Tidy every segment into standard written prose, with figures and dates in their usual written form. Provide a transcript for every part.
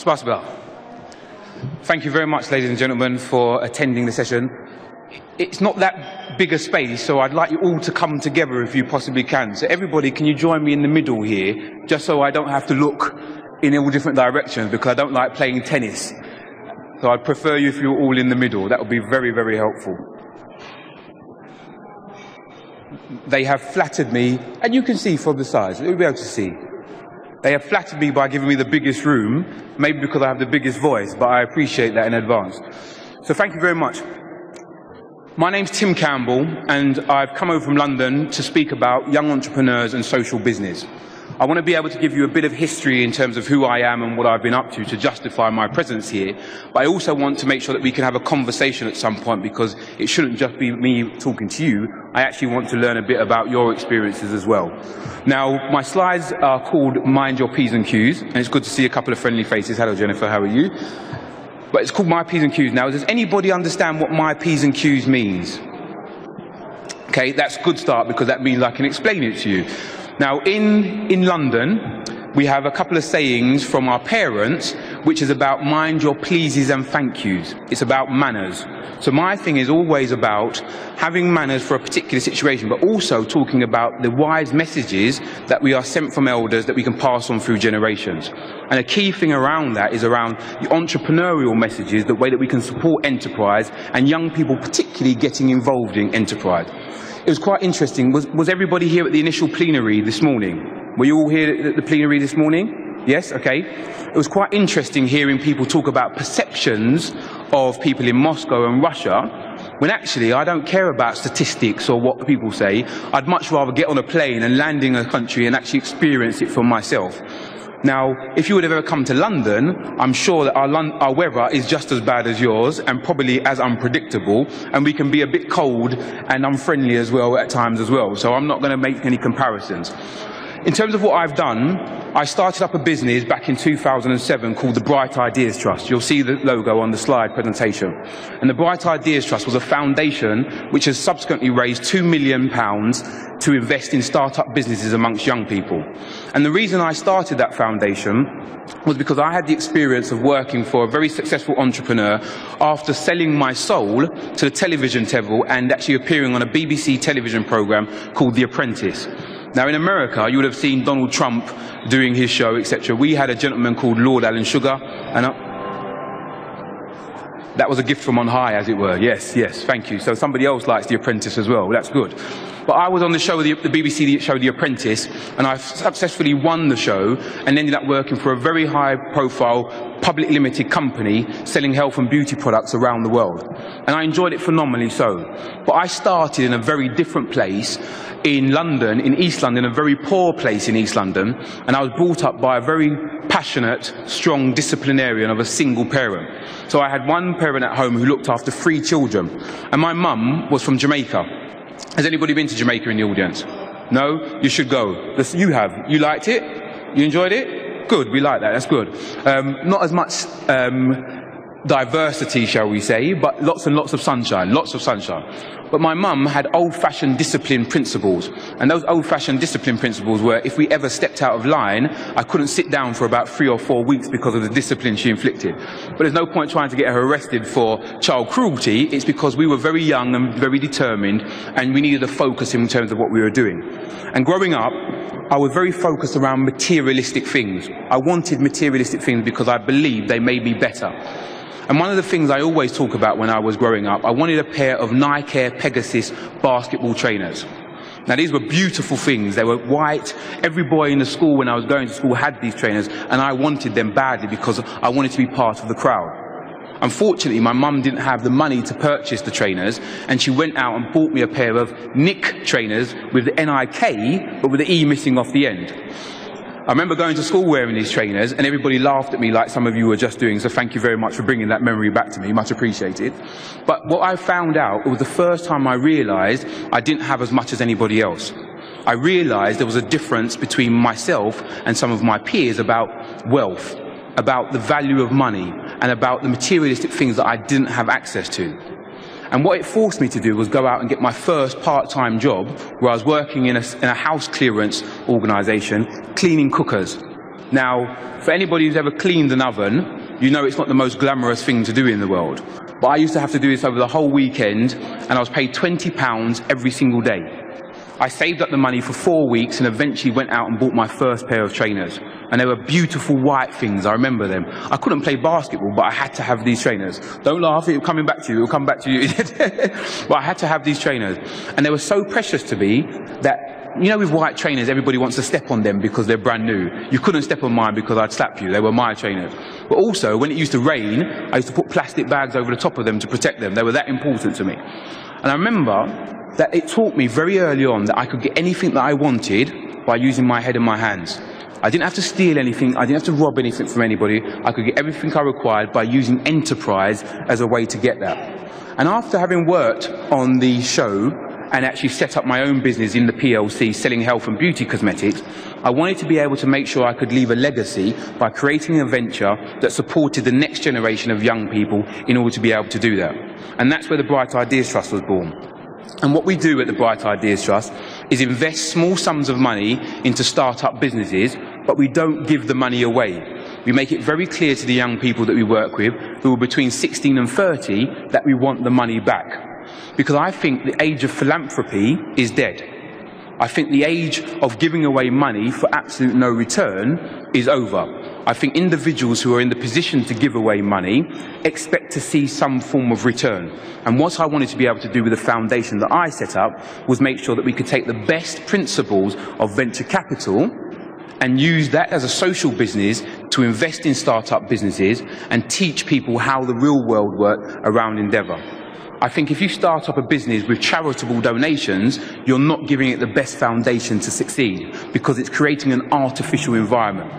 Spasiba. Thank you very much, ladies and gentlemen, for attending the session. It's not that big a space, so I'd like you all to come together if you possibly can. So everybody, can you join me in the middle here, just so I don't have to look in all different directions, because I don't like playing tennis. So I'd prefer you if you're all in the middle. That would be very, very helpful. They have flattered me, and you can see from the size, you'll be able to see. They have flattered me by giving me the biggest room, maybe because I have the biggest voice, but I appreciate that in advance. So thank you very much. My name's Tim Campbell, and I've come over from London to speak about young entrepreneurs and social business. I want to be able to give you a bit of history in terms of who I am and what I've been up to justify my presence here, but I also want to make sure that we can have a conversation at some point, because it shouldn't just be me talking to you. I actually want to learn a bit about your experiences as well. Now, my slides are called Mind Your P's and Q's, and it's good to see a couple of friendly faces. Hello, Jennifer, how are you? But it's called My P's and Q's. Now, does anybody understand what My P's and Q's means? Okay, that's a good start, because that means I can explain it to you. Now, in London, we have a couple of sayings from our parents, which is about mind your pleases and thank yous. It's about manners. So my thing is always about having manners for a particular situation, but also talking about the wise messages that we are sent from elders that we can pass on through generations. And a key thing around that is around the entrepreneurial messages, the way that we can support enterprise, and young people particularly getting involved in enterprise. It was quite interesting. Was everybody here at the initial plenary this morning? Were you all here at the plenary this morning? Yes? Okay. It was quite interesting hearing people talk about perceptions of people in Moscow and Russia, when actually I don't care about statistics or what people say. I'd much rather get on a plane and land in a country and actually experience it for myself. Now, if you would have ever come to London, I'm sure that our weather is just as bad as yours and probably as unpredictable, and we can be a bit cold and unfriendly as well at times as well. So I'm not going to make any comparisons. In terms of what I've done, I started up a business back in 2007 called the Bright Ideas Trust. You'll see the logo on the slide presentation. And the Bright Ideas Trust was a foundation which has subsequently raised £2 million to invest in start-up businesses amongst young people. And the reason I started that foundation was because I had the experience of working for a very successful entrepreneur after selling my soul to the television table and actually appearing on a BBC television program called The Apprentice. Now, in America, you would have seen Donald Trump doing his show, etc. We had a gentleman called Lord Alan Sugar, and that was a gift from on high, as it were. Yes, yes, thank you. So somebody else likes The Apprentice as well. That's good. But I was on the show, the BBC show The Apprentice, and I successfully won the show and ended up working for a very high-profile, public limited company selling health and beauty products around the world. And I enjoyed it phenomenally so. But I started in a very different place in London, in East London, a very poor place in East London, and I was brought up by a very passionate, strong disciplinarian of a single parent. So I had one parent at home who looked after 3 children, and my mum was from Jamaica. Has anybody been to Jamaica in the audience? No? You should go. You have. You liked it? You enjoyed it? Good, we like that, that's good. Not as much diversity, shall we say, but lots and lots of sunshine, lots of sunshine. But my mum had old-fashioned discipline principles, and those old-fashioned discipline principles were, if we ever stepped out of line, I couldn't sit down for about 3 or 4 weeks because of the discipline she inflicted. But there's no point trying to get her arrested for child cruelty. It's because we were very young and very determined, and we needed a focus in terms of what we were doing. And growing up, I was very focused around materialistic things. I wanted materialistic things because I believed they made me better. And one of the things I always talk about when I was growing up, I wanted a pair of Nike Air Pegasus basketball trainers. Now, these were beautiful things. They were white. Every boy in the school, when I was going to school, had these trainers, and I wanted them badly because I wanted to be part of the crowd. Unfortunately, my mum didn't have the money to purchase the trainers, and she went out and bought me a pair of Nick trainers with the N-I-K, but with the E missing off the end. I remember going to school wearing these trainers, and everybody laughed at me like some of you were just doing, so thank you very much for bringing that memory back to me, much appreciated. But what I found out, it was the first time I realised I didn't have as much as anybody else. I realised there was a difference between myself and some of my peers about wealth, about the value of money, and about the materialistic things that I didn't have access to. And what it forced me to do was go out and get my first part-time job, where I was working in a house clearance organisation, cleaning cookers. Now, for anybody who's ever cleaned an oven, you know it's not the most glamorous thing to do in the world. But I used to have to do this over the whole weekend, and I was paid £20 every single day. I saved up the money for 4 weeks and eventually went out and bought my first pair of trainers. And they were beautiful white things, I remember them. I couldn't play basketball, but I had to have these trainers. Don't laugh, it will come back to you, it will come back to you. But I had to have these trainers. And they were so precious to me that, you know, with white trainers, everybody wants to step on them because they're brand new. You couldn't step on mine because I'd slap you. They were my trainers. But also, when it used to rain, I used to put plastic bags over the top of them to protect them. They were that important to me. And I remember that it taught me very early on that I could get anything that I wanted by using my head and my hands. I didn't have to steal anything. I didn't have to rob anything from anybody. I could get everything I required by using enterprise as a way to get that. And after having worked on the show and actually set up my own business in the PLC selling health and beauty cosmetics, I wanted to be able to make sure I could leave a legacy by creating a venture that supported the next generation of young people in order to be able to do that. And that's where the Bright Ideas Trust was born. And what we do at the Bright Ideas Trust is invest small sums of money into start-up businesses, but we don't give the money away. We make it very clear to the young people that we work with, who are between 16 and 30, that we want the money back. Because I think the age of philanthropy is dead. I think the age of giving away money for absolute no return is over. I think individuals who are in the position to give away money expect to see some form of return. And what I wanted to be able to do with the foundation that I set up was make sure that we could take the best principles of venture capital and use that as a social business to invest in start-up businesses and teach people how the real world works around Endeavour. I think if you start up a business with charitable donations, you're not giving it the best foundation to succeed, because it's creating an artificial environment.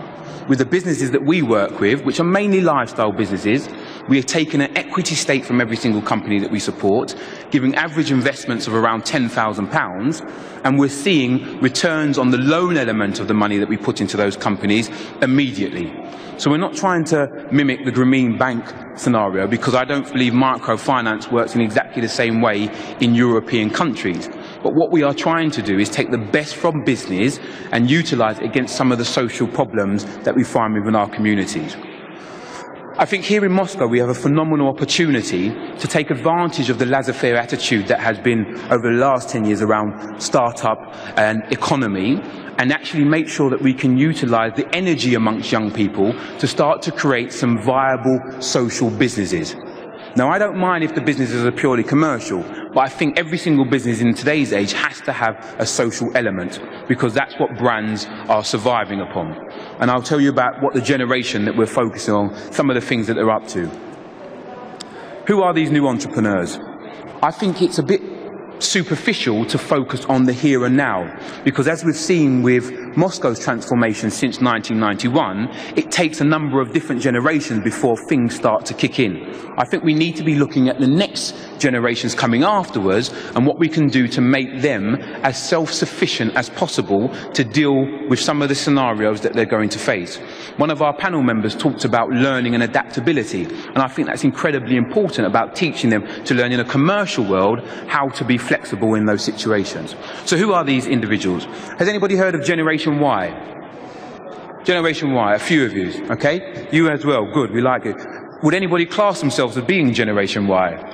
With the businesses that we work with, which are mainly lifestyle businesses, we have taken an equity stake from every single company that we support, giving average investments of around £10,000, and we're seeing returns on the loan element of the money that we put into those companies immediately. So we're not trying to mimic the Grameen Bank scenario, because I don't believe microfinance works in exactly the same way in European countries. But what we are trying to do is take the best from business and utilise it against some of the social problems that we find within our communities. I think here in Moscow we have a phenomenal opportunity to take advantage of the laissez-faire attitude that has been over the last 10 years around start-up and economy, and actually make sure that we can utilise the energy amongst young people to start to create some viable social businesses. Now, I don't mind if the businesses are purely commercial, but I think every single business in today's age has to have a social element, because that's what brands are surviving upon. And I'll tell you about what the generation that we're focusing on, some of the things that they're up to. Who are these new entrepreneurs? I think it's a bit superficial to focus on the here and now, because as we've seen with Moscow's transformation since 1991, it takes a number of different generations before things start to kick in. I think we need to be looking at the next generations coming afterwards and what we can do to make them as self-sufficient as possible to deal with some of the scenarios that they're going to face. One of our panel members talked about learning and adaptability, and I think that's incredibly important, about teaching them to learn in a commercial world how to be flexible in those situations. So who are these individuals? Has anybody heard of Generation Y? Generation Y, a few of you, okay? You as well, good, we like it. Would anybody class themselves as being Generation Y?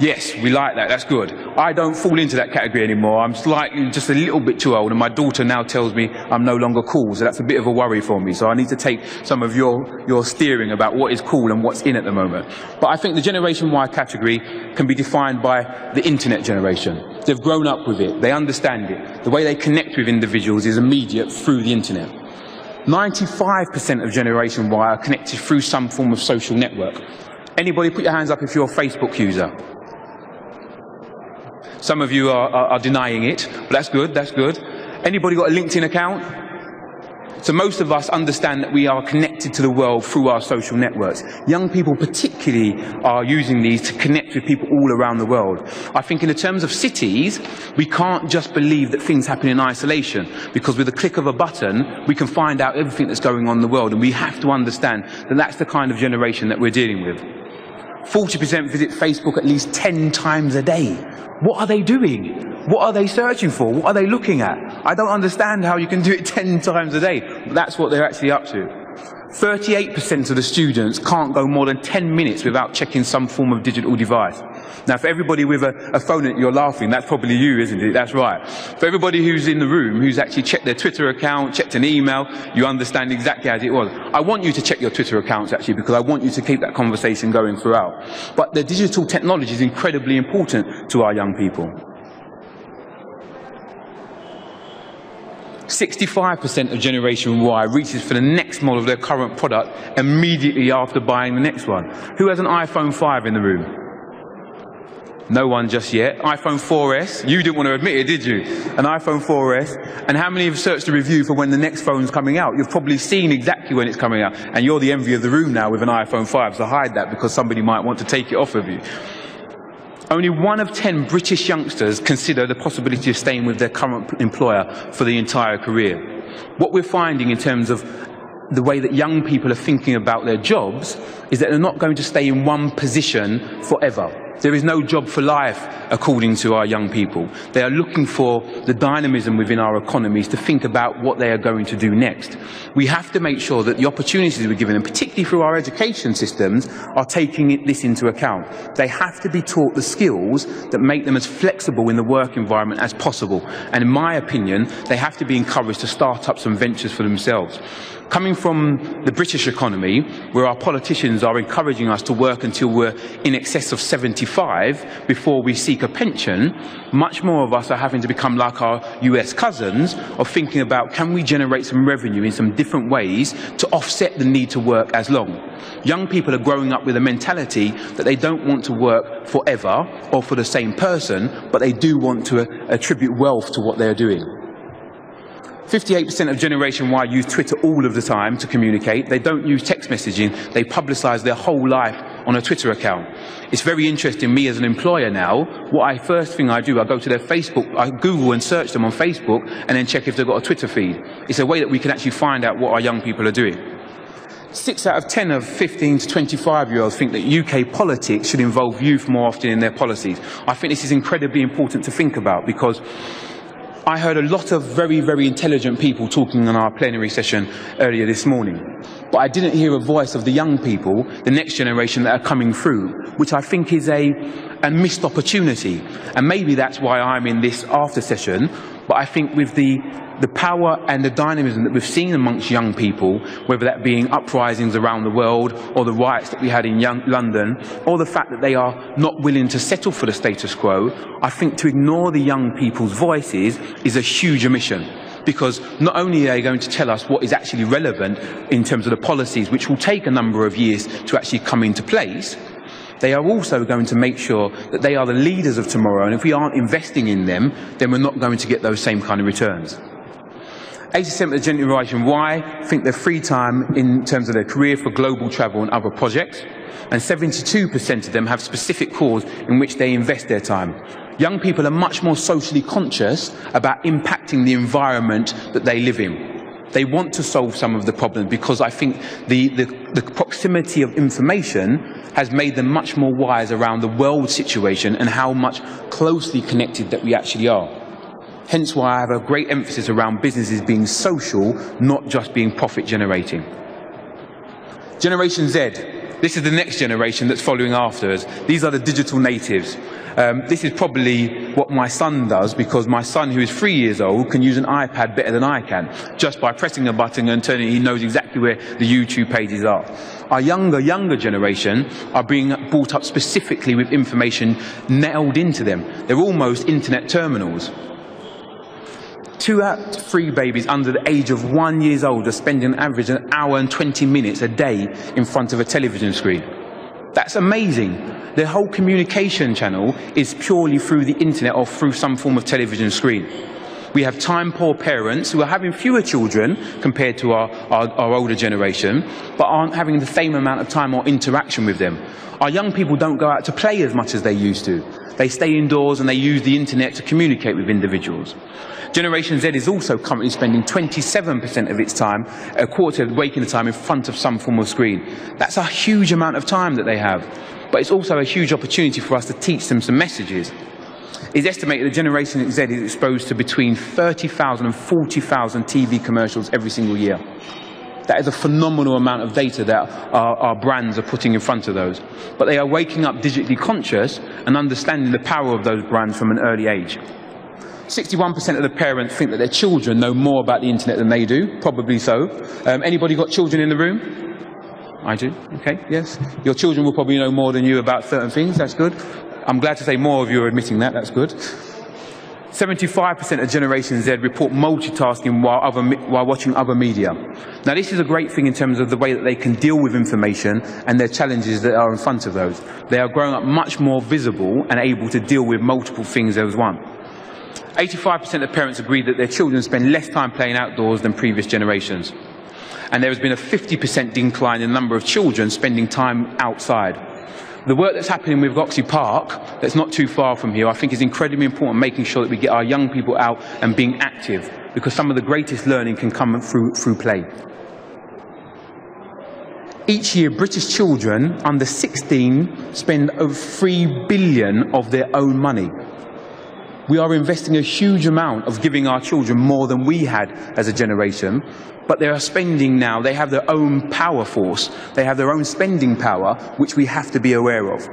Yes, we like that, that's good. I don't fall into that category anymore. I'm slightly, just a little bit too old, and my daughter now tells me I'm no longer cool, so that's a bit of a worry for me. So I need to take some of your steering about what is cool and what's in at the moment. But I think the Generation Y category can be defined by the internet generation. They've grown up with it, they understand it. The way they connect with individuals is immediate through the internet. 95% of Generation Y are connected through some form of social network. Anybody put your hands up if you're a Facebook user? Some of you are denying it, but that's good, that's good. Anybody got a LinkedIn account? So most of us understand that we are connected to the world through our social networks. Young people particularly are using these to connect with people all around the world. I think in the terms of cities, we can't just believe that things happen in isolation, because with the click of a button, we can find out everything that's going on in the world, and we have to understand that that's the kind of generation that we're dealing with. 40% visit Facebook at least 10 times a day. What are they doing? What are they searching for? What are they looking at? I don't understand how you can do it 10 times a day. But that's what they're actually up to. 38% of the students can't go more than 10 minutes without checking some form of digital device. Now, for everybody with a phone, you're laughing, that's probably you, isn't it? That's right. For everybody who's in the room, who's actually checked their Twitter account, checked an email, you understand exactly as it was. I want you to check your Twitter accounts, actually, because I want you to keep that conversation going throughout. But the digital technology is incredibly important to our young people. 65% of Generation Y reaches for the next model of their current product immediately after buying the next one. Who has an iPhone 5 in the room? No one just yet. iPhone 4S, you didn't want to admit it, did you? An iPhone 4S. And how many have searched a review for when the next phone's coming out? You've probably seen exactly when it's coming out. And you're the envy of the room now with an iPhone 5, so hide that because somebody might want to take it off of you. Only 1 of 10 British youngsters consider the possibility of staying with their current employer for the entire career. What we're finding in terms of the way that young people are thinking about their jobs is that they're not going to stay in one position forever. There is no job for life, according to our young people. They are looking for the dynamism within our economies to think about what they are going to do next. We have to make sure that the opportunities we're given them, particularly through our education systems, are taking this into account. They have to be taught the skills that make them as flexible in the work environment as possible. And in my opinion, they have to be encouraged to start up some ventures for themselves. Coming from the British economy, where our politicians are encouraging us to work until we're in excess of 75 before we seek a pension, much more of us are having to become like our US cousins of thinking about, can we generate some revenue in some different ways to offset the need to work as long? Young people are growing up with a mentality that they don't want to work forever or for the same person, but they do want to attribute wealth to what they're doing. 58% of Generation Y use Twitter all of the time to communicate. They don't use text messaging. They publicise their whole life on a Twitter account. It's very interesting, me as an employer now, first thing I do, I go to their Facebook, I Google and search them on Facebook and then check if they've got a Twitter feed. It's a way that we can actually find out what our young people are doing. 6 out of 10 of 15 to 25-year-olds think that UK politics should involve youth more often in their policies. I think this is incredibly important to think about because I heard a lot of very, very intelligent people talking on our plenary session earlier this morning. But I didn't hear a voice of the young people, the next generation that are coming through, which I think is a missed opportunity. And maybe that's why I'm in this after session. But I think with the power and the dynamism that we've seen amongst young people, whether that being uprisings around the world or the riots that we had in London, or the fact that they are not willing to settle for the status quo, I think to ignore the young people's voices is a huge omission. Because not only are they going to tell us what is actually relevant in terms of the policies, which will take a number of years to actually come into place, they are also going to make sure that they are the leaders of tomorrow, and if we aren't investing in them, then we're not going to get those same kind of returns. 80% of Generation Y think their free time in terms of their career for global travel and other projects, and 72% of them have specific cause in which they invest their time. Young people are much more socially conscious about impacting the environment that they live in. They want to solve some of the problems because I think the proximity of information has made them much more wise around the world situation and how much closely connected that we actually are. Hence why I have a great emphasis around businesses being social, not just being profit generating. Generation Z. This is the next generation that's following after us. These are the digital natives. This is probably what my son does, because my son, who is 3 years old, can use an iPad better than I can. Just by pressing a button and turning, he knows exactly where the YouTube pages are. Our younger generation are being brought up specifically with information nailed into them. They're almost internet terminals. 2 out of 3 babies under the age of 1 year old are spending an average of 1 hour and 20 minutes a day in front of a television screen. That's amazing. Their whole communication channel is purely through the internet or through some form of television screen. We have time-poor parents who are having fewer children compared to our older generation, but aren't having the same amount of time or interaction with them. Our young people don't go out to play as much as they used to. They stay indoors and they use the internet to communicate with individuals. Generation Z is also currently spending 27% of its time, a quarter of waking time, in front of some form of screen. That's a huge amount of time that they have. But it's also a huge opportunity for us to teach them some messages. It's estimated that Generation Z is exposed to between 30,000 and 40,000 TV commercials every single year. That is a phenomenal amount of data that our brands are putting in front of those. But they are waking up digitally conscious and understanding the power of those brands from an early age. 61% of the parents think that their children know more about the internet than they do. Probably so. Anybody got children in the room? I do. Okay, yes. Your children will probably know more than you about certain things. That's good. I'm glad to say more of you are admitting that. That's good. 75% of Generation Z report multitasking while watching other media. Now, this is a great thing in terms of the way that they can deal with information and their challenges that are in front of those. They are growing up much more visible and able to deal with multiple things as one. 85% of parents agree that their children spend less time playing outdoors than previous generations. And there has been a 50% decline in the number of children spending time outside. The work that's happening with Roxy Park, that's not too far from here, I think is incredibly important, making sure that we get our young people out and being active, because some of the greatest learning can come through play. Each year, British children under 16 spend over 3 billion of their own money. We are investing a huge amount of giving our children more than we had as a generation, but they are spending now, they have their own power force, they have their own spending power, which we have to be aware of.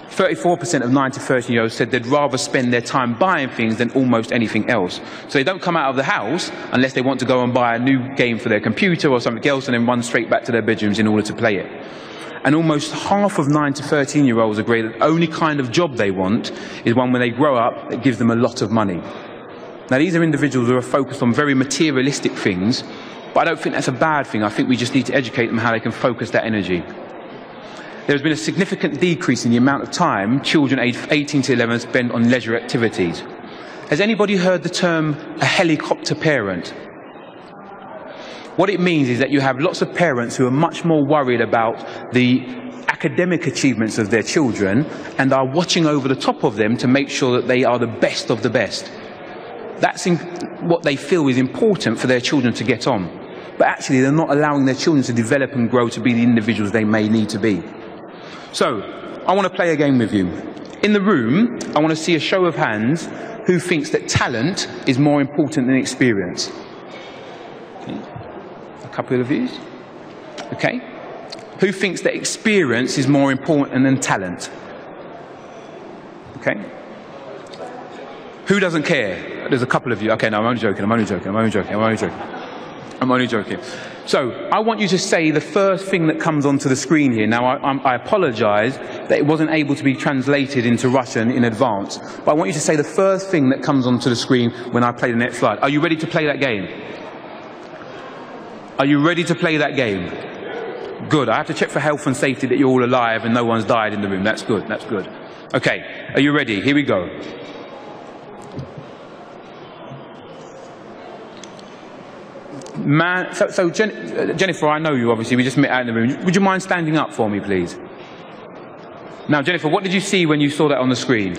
34% of 9 to 13-year-olds said they'd rather spend their time buying things than almost anything else. So they don't come out of the house unless they want to go and buy a new game for their computer or something else and then run straight back to their bedrooms in order to play it. And almost half of 9 to 13-year-olds agree that the only kind of job they want is one when they grow up that gives them a lot of money. Now, these are individuals who are focused on very materialistic things, but I don't think that's a bad thing. I think we just need to educate them how they can focus that energy. There's been a significant decrease in the amount of time children aged 18 to 11 spend on leisure activities. Has anybody heard the term a helicopter parent? What it means is that you have lots of parents who are much more worried about the academic achievements of their children and are watching over the top of them to make sure that they are the best of the best. That's what they feel is important for their children to get on. But actually, they're not allowing their children to develop and grow to be the individuals they may need to be. So, I want to play a game with you. In the room, I want to see a show of hands who thinks that talent is more important than experience. Okay. A couple of you. Okay. Who thinks that experience is more important than talent? Okay. Who doesn't care? There's a couple of you. Okay, no, I'm only joking, I'm only joking, I'm only joking, I'm only joking. I'm only joking. So, I want you to say the first thing that comes onto the screen here. Now, I apologise that it wasn't able to be translated into Russian in advance, but I want you to say the first thing that comes onto the screen when I play the next slide. Are you ready to play that game? Are you ready to play that game? Good. I have to check for health and safety that you're all alive and no one's died in the room. That's good, that's good. Okay, are you ready? Here we go. Man, Jennifer, I know you obviously, we just met out in the room. Would you mind standing up for me, please? Now, Jennifer, what did you see when you saw that on the screen?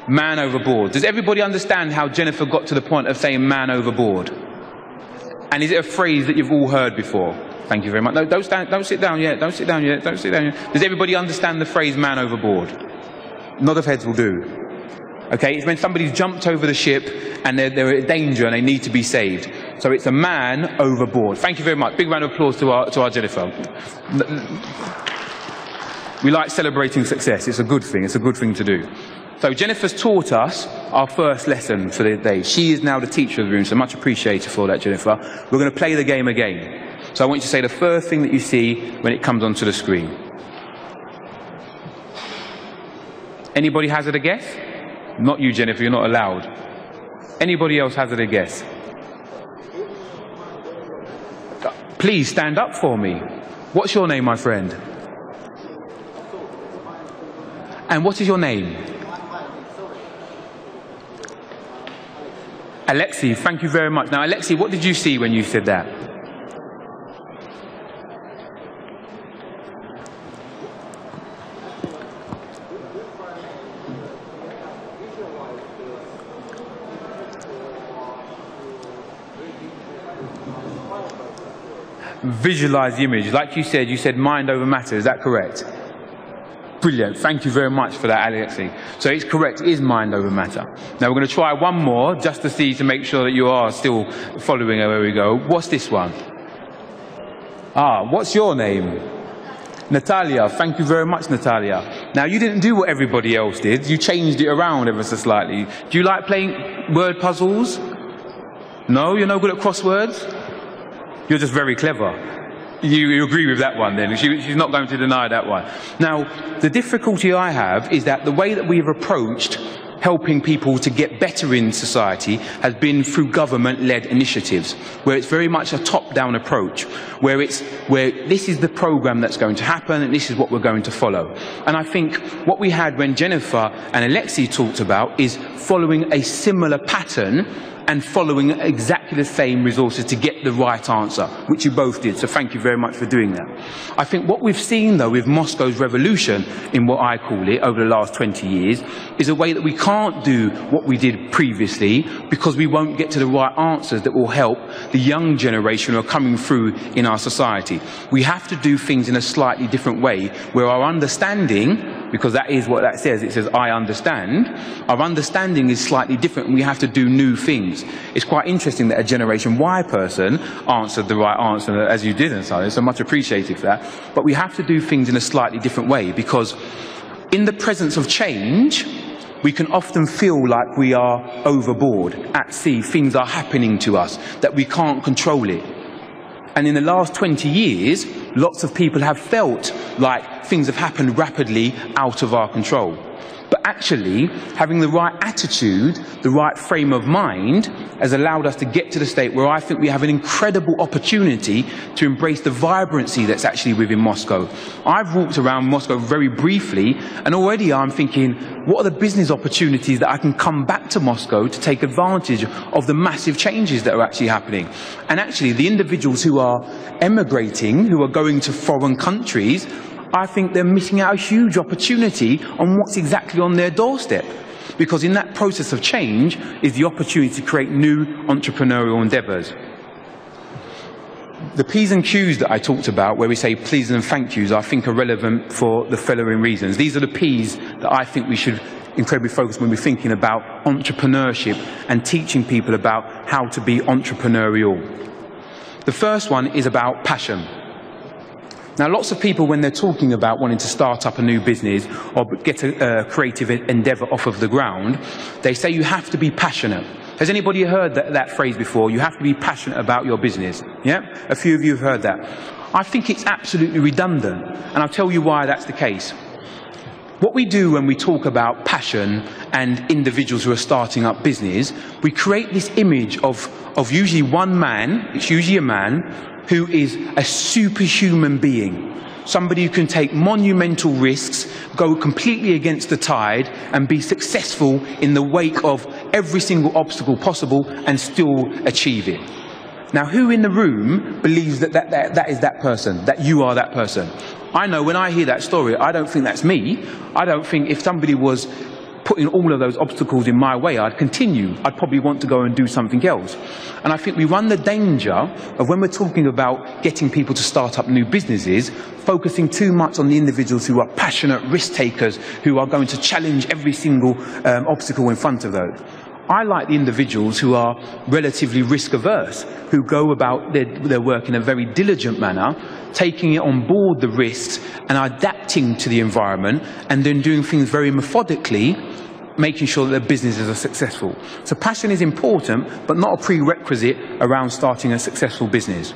Man overboard. Does everybody understand how Jennifer got to the point of saying man overboard? And is it a phrase that you've all heard before? Thank you very much. No, don't sit down yet, don't sit down yet, don't sit down yet. Does everybody understand the phrase man overboard? Nod of heads will do. Okay, it's when somebody's jumped over the ship and they're in danger and they need to be saved. So it's a man overboard. Thank you very much. Big round of applause to our Jennifer. We like celebrating success. It's a good thing. It's a good thing to do. So Jennifer's taught us our first lesson for the day. She is now the teacher of the room, so much appreciated for that, Jennifer. We're going to play the game again. So I want you to say the first thing that you see when it comes onto the screen. Anybody hazard a guess? Not you, Jennifer, you're not allowed. Anybody else hazard a guess? Please stand up for me. What's your name, my friend? And what is your name? Alexi, thank you very much. Now, Alexi, what did you see when you said that? Visualize the image. Like you said mind over matter. Is that correct? Brilliant. Thank you very much for that, Alexei. So it's correct, it is mind over matter. Now we're going to try one more just to see, to make sure that you are still following where we go. What's this one? What's your name? Natalia. Thank you very much, Natalia. Now you didn't do what everybody else did. You changed it around ever so slightly. Do you like playing word puzzles? No? You're no good at crosswords? You're just very clever. You agree with that one then? She's not going to deny that one. Now, the difficulty I have is that the way that we've approached helping people to get better in society has been through government-led initiatives, where it's very much a top-down approach, where this is the program that's going to happen and this is what we're going to follow. And I think what we had when Jennifer and Alexei talked about is following a similar pattern and following exactly the same resources to get the right answer, which you both did, so thank you very much for doing that. I think what we've seen, though, with Moscow's revolution, in what I call it, over the last 20 years, is a way that we can't do what we did previously because we won't get to the right answers that will help the young generation who are coming through in our society. We have to do things in a slightly different way, where our understanding, because that is what that says, it says, I understand. Our understanding is slightly different and we have to do new things. It's quite interesting that a Generation Y person answered the right answer as you did, and so much appreciated for that. But we have to do things in a slightly different way, because in the presence of change, we can often feel like we are overboard, at sea, things are happening to us, that we can't control it. And in the last 20 years, lots of people have felt like things have happened rapidly out of our control. But actually, having the right attitude, the right frame of mind, has allowed us to get to the state where I think we have an incredible opportunity to embrace the vibrancy that's actually within Moscow. I've walked around Moscow very briefly, and already I'm thinking, what are the business opportunities that I can come back to Moscow to take advantage of the massive changes that are actually happening? And actually, the individuals who are emigrating, who are going to foreign countries, I think they're missing out a huge opportunity on what's exactly on their doorstep. Because in that process of change is the opportunity to create new entrepreneurial endeavours. The P's and Q's that I talked about, where we say please and thank yous, I think are relevant for the following reasons. These are the P's that I think we should incredibly focus when we're thinking about entrepreneurship and teaching people about how to be entrepreneurial. The first one is about passion. Now, lots of people, when they're talking about wanting to start up a new business or get a creative endeavour off of the ground, they say you have to be passionate. Has anybody heard that phrase before? You have to be passionate about your business. Yeah? A few of you have heard that. I think it's absolutely redundant, and I'll tell you why that's the case. What we do when we talk about passion and individuals who are starting up business, we create this image of usually one man, it's usually a man, who is a superhuman being. Somebody who can take monumental risks, go completely against the tide, and be successful in the wake of every single obstacle possible and still achieve it. Now, who in the room believes that is that person, that you are that person? I know when I hear that story, I don't think that's me. I don't think if somebody was putting all of those obstacles in my way, I'd continue. I'd probably want to go and do something else. And I think we run the danger of, when we're talking about getting people to start up new businesses, focusing too much on the individuals who are passionate risk takers, who are going to challenge every single obstacle in front of those. I like the individuals who are relatively risk averse, who go about their work in a very diligent manner, taking it on board the risks and adapting to the environment, and then doing things very methodically, making sure that their businesses are successful. So passion is important, but not a prerequisite around starting a successful business.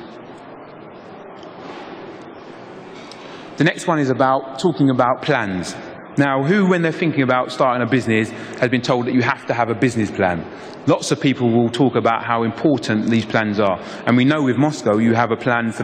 The next one is about talking about plans. Now, who, when they're thinking about starting a business, has been told that you have to have a business plan? Lots of people will talk about how important these plans are. And we know with Moscow, you have a plan for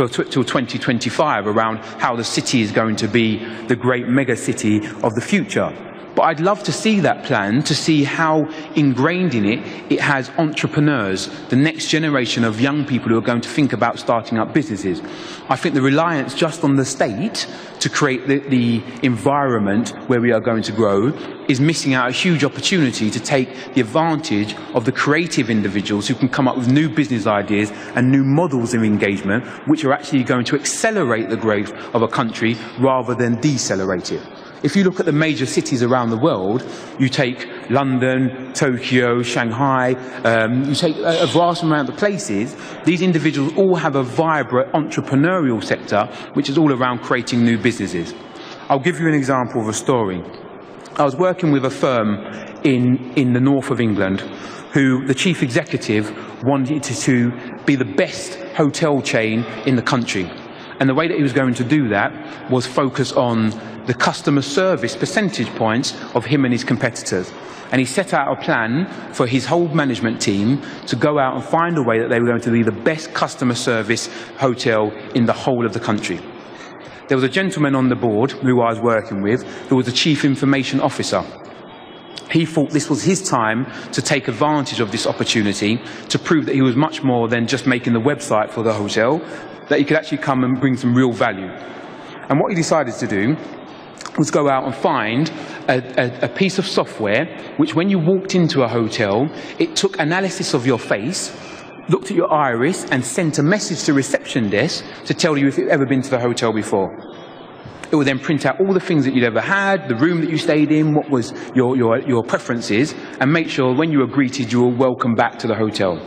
till 2025 around how the city is going to be the great mega city of the future. But I'd love to see that plan, to see how ingrained in it has entrepreneurs, the next generation of young people who are going to think about starting up businesses. I think the reliance just on the state to create the environment where we are going to grow is missing out a huge opportunity to take the advantage of the creative individuals who can come up with new business ideas and new models of engagement, which are actually going to accelerate the growth of a country rather than decelerate it. If you look at the major cities around the world, you take London, Tokyo, Shanghai, you take a vast amount of places, these individuals all have a vibrant entrepreneurial sector, which is all around creating new businesses. I'll give you an example of a story. I was working with a firm in the north of England, who the chief executive wanted to be the best hotel chain in the country. And the way that he was going to do that was focus on the customer service percentage points of him and his competitors. And he set out a plan for his whole management team to go out and find a way that they were going to be the best customer service hotel in the whole of the country. There was a gentleman on the board who I was working with who was the chief information officer. He thought this was his time to take advantage of this opportunity to prove that he was much more than just making the website for the hotel, that he could actually come and bring some real value. And what he decided to do was go out and find a piece of software which, when you walked into a hotel, it took analysis of your face, looked at your iris and sent a message to reception desk to tell you if you've ever been to the hotel before. It would then print out all the things that you'd ever had, the room that you stayed in, what was your preferences, and make sure when you were greeted you were welcome back to the hotel.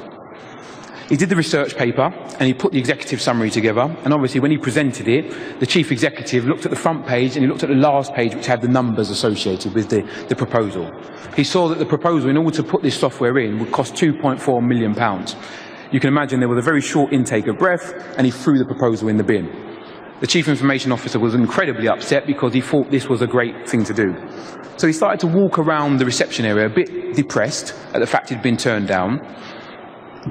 He did the research paper and he put the executive summary together, and obviously when he presented it, the chief executive looked at the front page and he looked at the last page which had the numbers associated with the proposal. He saw that the proposal, in order to put this software in, would cost £2.4 million. You can imagine there was a very short intake of breath, and he threw the proposal in the bin. The chief information officer was incredibly upset because he thought this was a great thing to do. So he started to walk around the reception area a bit depressed at the fact he'd been turned down.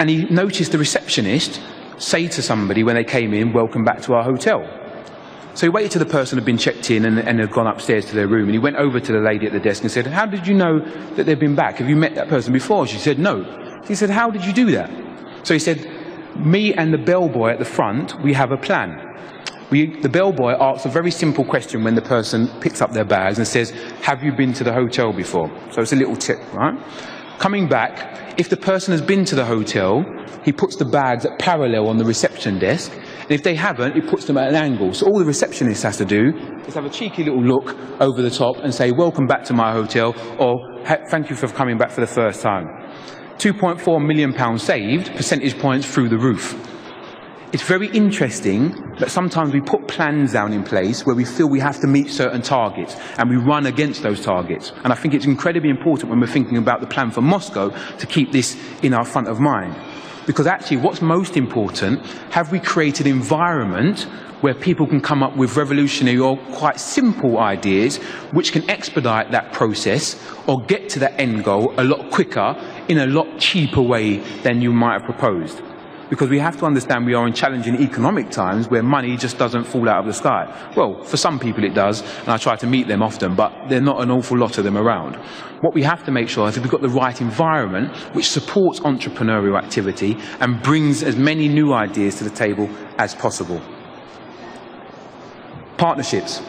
And he noticed the receptionist say to somebody when they came in, "Welcome back to our hotel." So he waited till the person had been checked in and had gone upstairs to their room, and he went over to the lady at the desk and said, "How did you know that they'd been back? Have you met that person before?" She said, "No." He said, "How did you do that?" So he said, "Me and the bellboy at the front, we have a plan. The bellboy asks a very simple question when the person picks up their bags and says, 'Have you been to the hotel before?' So it's a little tip, right? Coming back, if the person has been to the hotel, he puts the bags at parallel on the reception desk, and if they haven't, he puts them at an angle. So all the receptionist has to do is have a cheeky little look over the top and say, 'Welcome back to my hotel,' or 'Thank you for coming back for the first time.' £2.4 million saved, percentage points through the roof. It's very interesting that sometimes we put plans down in place where we feel we have to meet certain targets and we run against those targets. And I think it's incredibly important when we're thinking about the plan for Moscow to keep this in our front of mind. Because actually what's most important, have we created an environment where people can come up with revolutionary or quite simple ideas which can expedite that process or get to that end goal a lot quicker in a lot cheaper way than you might have proposed. Because we have to understand we are in challenging economic times where money just doesn't fall out of the sky. Well, for some people it does, and I try to meet them often, but there are not an awful lot of them around. What we have to make sure is that we've got the right environment which supports entrepreneurial activity and brings as many new ideas to the table as possible. Partnerships.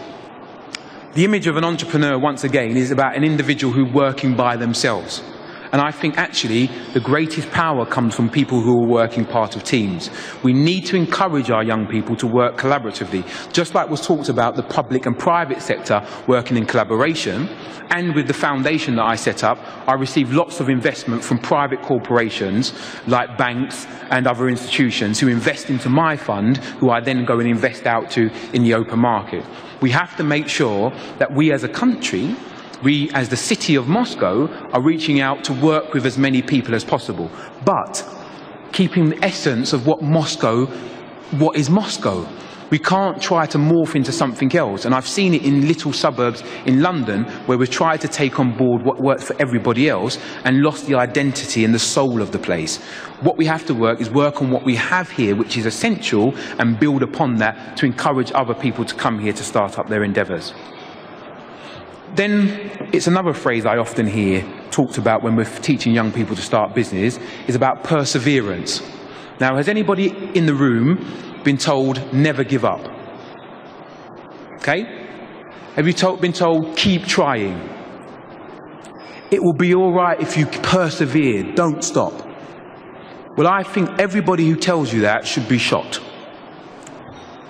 The image of an entrepreneur, once again, is about an individual who's working by themselves. And I think actually the greatest power comes from people who are working part of teams. We need to encourage our young people to work collaboratively. Just like was talked about the public and private sector working in collaboration, and with the foundation that I set up, I receive lots of investment from private corporations like banks and other institutions who invest into my fund, who I then go and invest out to in the open market. We have to make sure that we as a country, we, as the city of Moscow, are reaching out to work with as many people as possible, but keeping the essence of what is Moscow. We can't try to morph into something else, and I've seen it in little suburbs in London where we've tried to take on board what works for everybody else and lost the identity and the soul of the place. What we have to work on what we have here, which is essential, and build upon that to encourage other people to come here to start up their endeavours. Then it's another phrase I often hear talked about when we're teaching young people to start business, is about perseverance. Now, has anybody in the room been told never give up? Okay? Have you been told keep trying? It will be all right if you persevere, don't stop. Well, I think everybody who tells you that should be shot.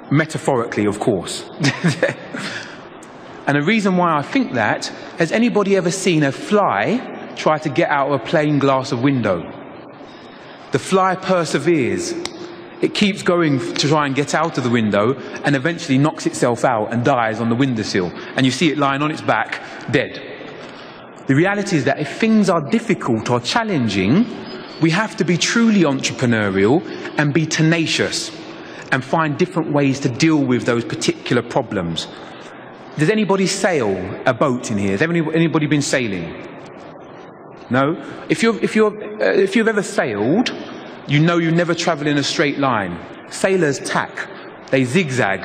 Metaphorically, of course. And the reason why I think that, has anybody ever seen a fly try to get out of a plain glass of window? The fly perseveres. It keeps going to try and get out of the window and eventually knocks itself out and dies on the windowsill. And you see it lying on its back, dead. The reality is that if things are difficult or challenging, we have to be truly entrepreneurial and be tenacious and find different ways to deal with those particular problems. Does anybody sail a boat in here? Has anybody been sailing? No? If you've ever sailed, you know you never travel in a straight line. Sailors tack, they zigzag,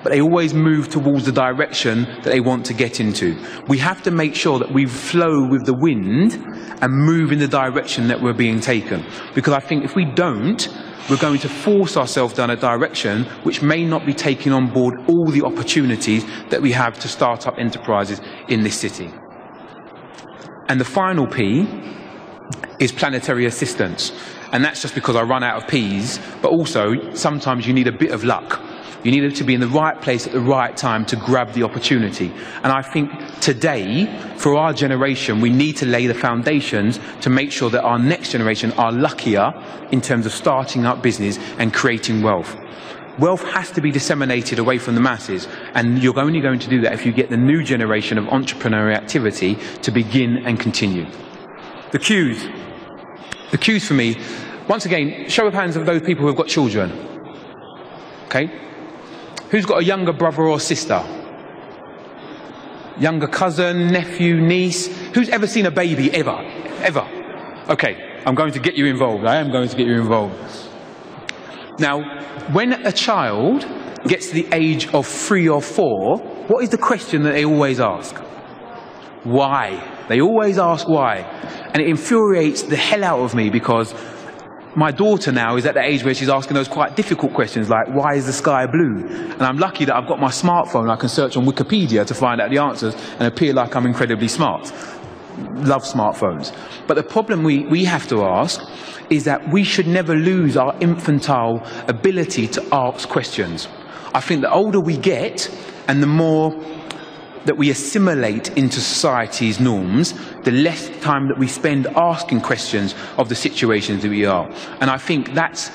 but they always move towards the direction that they want to get into. We have to make sure that we flow with the wind and move in the direction that we're being taken. Because I think if we don't, we're going to force ourselves down a direction which may not be taking on board all the opportunities that we have to start up enterprises in this city. And the final P is planetary assistance. And that's just because I run out of P's, but also sometimes you need a bit of luck. You need to be in the right place at the right time to grab the opportunity. And I think today, for our generation, we need to lay the foundations to make sure that our next generation are luckier in terms of starting up business and creating wealth. Wealth has to be disseminated away from the masses, and you're only going to do that if you get the new generation of entrepreneurial activity to begin and continue. The Q's. The Q's for me, once again, show of hands of those people who have got children. Okay? Who's got a younger brother or sister? Younger cousin, nephew, niece? Who's ever seen a baby, ever? Ever? Okay, I'm going to get you involved. I am going to get you involved. Now, when a child gets to the age of 3 or 4, what is the question that they always ask? Why? They always ask why. And it infuriates the hell out of me because my daughter now is at the age where she's asking those quite difficult questions like, why is the sky blue? And I'm lucky that I've got my smartphone. I can search on Wikipedia to find out the answers and appear like I'm incredibly smart. Love smartphones. But the problem we have to ask is that we should never lose our infantile ability to ask questions. I think the older we get and the more that we assimilate into society's norms, the less time that we spend asking questions of the situations that we are. And I think that's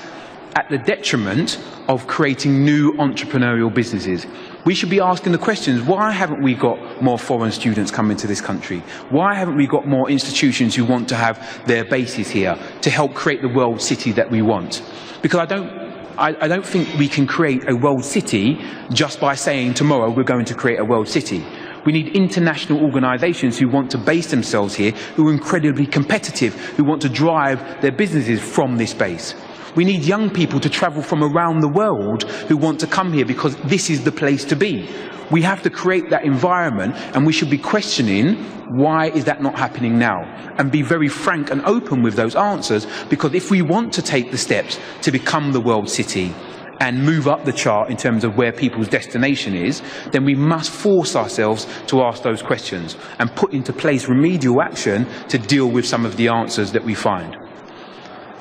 at the detriment of creating new entrepreneurial businesses. We should be asking the questions, why haven't we got more foreign students coming to this country? Why haven't we got more institutions who want to have their bases here to help create the world city that we want? Because I don't think we can create a world city just by saying tomorrow we're going to create a world city. We need international organisations who want to base themselves here, who are incredibly competitive, who want to drive their businesses from this base. We need young people to travel from around the world who want to come here because this is the place to be. We have to create that environment, and we should be questioning why is that not happening now, and be very frank and open with those answers, because if we want to take the steps to become the world city and move up the chart in terms of where people's destination is, then we must force ourselves to ask those questions and put into place remedial action to deal with some of the answers that we find.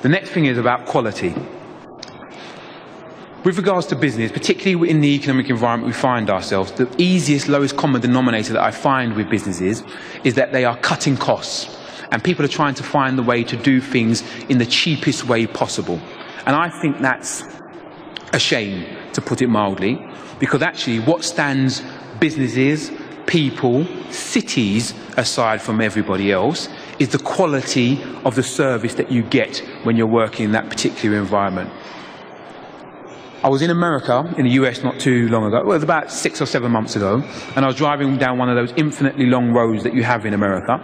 The next thing is about quality. With regards to business, particularly in the economic environment we find ourselves, the easiest, lowest common denominator that I find with businesses is that they are cutting costs. And people are trying to find the way to do things in the cheapest way possible. And I think that's a shame, to put it mildly, because actually what stands businesses, people, cities aside from everybody else is the quality of the service that you get when you're working in that particular environment. I was in America, in the US not too long ago, well, it was about 6 or 7 months ago, and I was driving down one of those infinitely long roads that you have in America,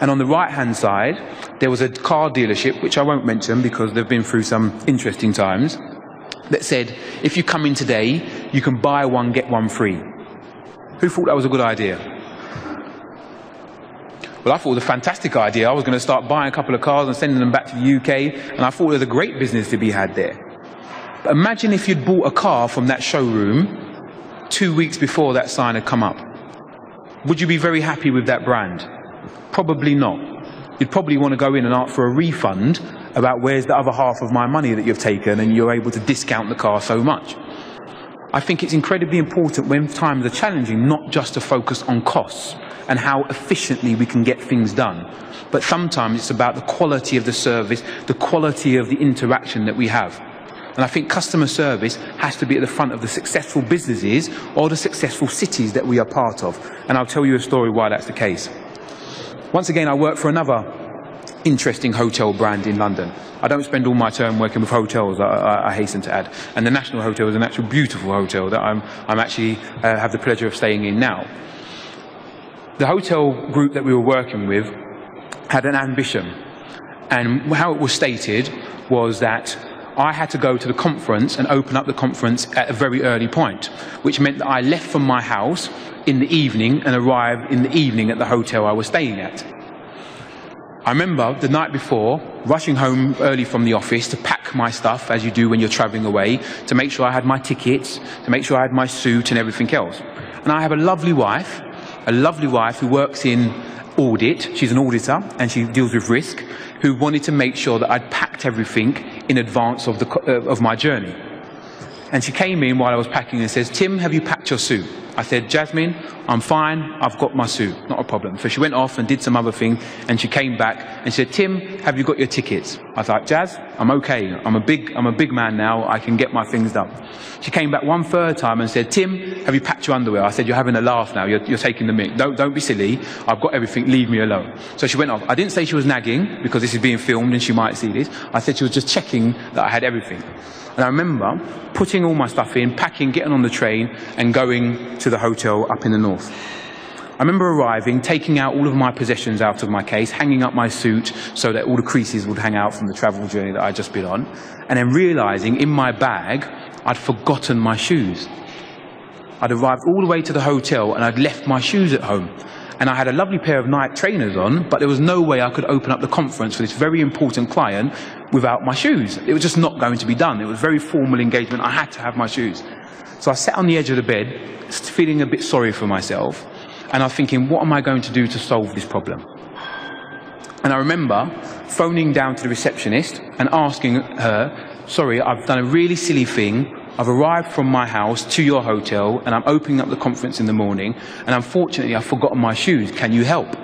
and on the right-hand side there was a car dealership, which I won't mention because they've been through some interesting times, that said, if you come in today, you can buy one, get one free. Who thought that was a good idea? Well, I thought it was a fantastic idea. I was going to start buying a couple of cars and sending them back to the UK, and I thought there was a great business to be had there. But imagine if you'd bought a car from that showroom 2 weeks before that sign had come up. Would you be very happy with that brand? Probably not. You'd probably want to go in and ask for a refund about where's the other half of my money that you've taken and you're able to discount the car so much. I think it's incredibly important when times are challenging not just to focus on costs and how efficiently we can get things done, but sometimes it's about the quality of the service, the quality of the interaction that we have. And I think customer service has to be at the front of the successful businesses or the successful cities that we are part of. And I'll tell you a story why that's the case. Once again, I work for another interesting hotel brand in London. I don't spend all my time working with hotels, I hasten to add. And the National Hotel is an actual beautiful hotel that I'm actually have the pleasure of staying in now. The hotel group that we were working with had an ambition. And how it was stated was that I had to go to the conference and open up the conference at a very early point, which meant that I left from my house in the evening and arrived in the evening at the hotel I was staying at. I remember the night before rushing home early from the office to pack my stuff, as you do when you're travelling away, to make sure I had my tickets, to make sure I had my suit and everything else. And I have a lovely wife who works in audit. She's an auditor and she deals with risk, who wanted to make sure that I'd packed everything in advance of my journey. And she came in while I was packing and says, "Tim, have you packed your suit?" I said, "Jasmine, I'm fine, I've got my suit, not a problem." So she went off and did some other thing, and she came back and said, "Tim, have you got your tickets?" I was like, "Jazz, I'm okay, I'm a big man now, I can get my things done." She came back one third time and said, "Tim, have you packed your underwear?" I said, "You're having a laugh now, you're taking the mick. Don't be silly, I've got everything, leave me alone." So she went off. I didn't say she was nagging, because this is being filmed and she might see this. I said she was just checking that I had everything. And I remember putting all my stuff in, packing, getting on the train and going to the hotel up in the north. I remember arriving, taking out all of my possessions out of my case, hanging up my suit so that all the creases would hang out from the travel journey that I'd just been on, and then realising in my bag I'd forgotten my shoes. I'd arrived all the way to the hotel and I'd left my shoes at home. And I had a lovely pair of Nike trainers on, but there was no way I could open up the conference for this very important client without my shoes. It was just not going to be done. It was a very formal engagement. I had to have my shoes. So I sat on the edge of the bed, feeling a bit sorry for myself, and I was thinking, what am I going to do to solve this problem? And I remember phoning down to the receptionist and asking her, "Sorry, I've done a really silly thing. I've arrived from my house to your hotel and I'm opening up the conference in the morning, and unfortunately I've forgotten my shoes. Can you help?"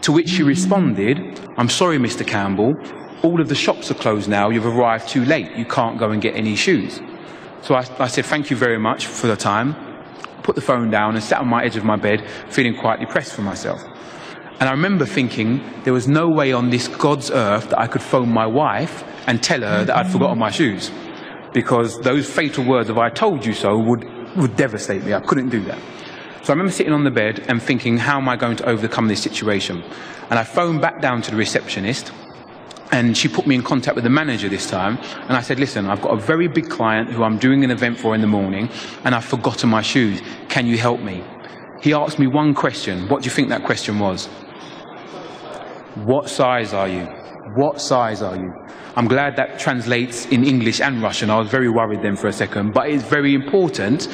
To which she responded, "I'm sorry, Mr. Campbell, all of the shops are closed now. You've arrived too late. You can't go and get any shoes." So I said, "Thank you very much for the time," put the phone down and sat on my edge of my bed, feeling quite depressed for myself. And I remember thinking there was no way on this God's earth that I could phone my wife and tell her that I'd forgotten my shoes, because those fatal words of "I told you so" would devastate me. I couldn't do that. So I remember sitting on the bed and thinking, how am I going to overcome this situation? And I phoned back down to the receptionist, and she put me in contact with the manager this time, and I said, "Listen, I've got a very big client who I'm doing an event for in the morning, and I've forgotten my shoes. Can you help me?" He asked me one question. What do you think that question was? "What size are you? What size are you?" I'm glad that translates in English and Russian. I was very worried then for a second, but it's very important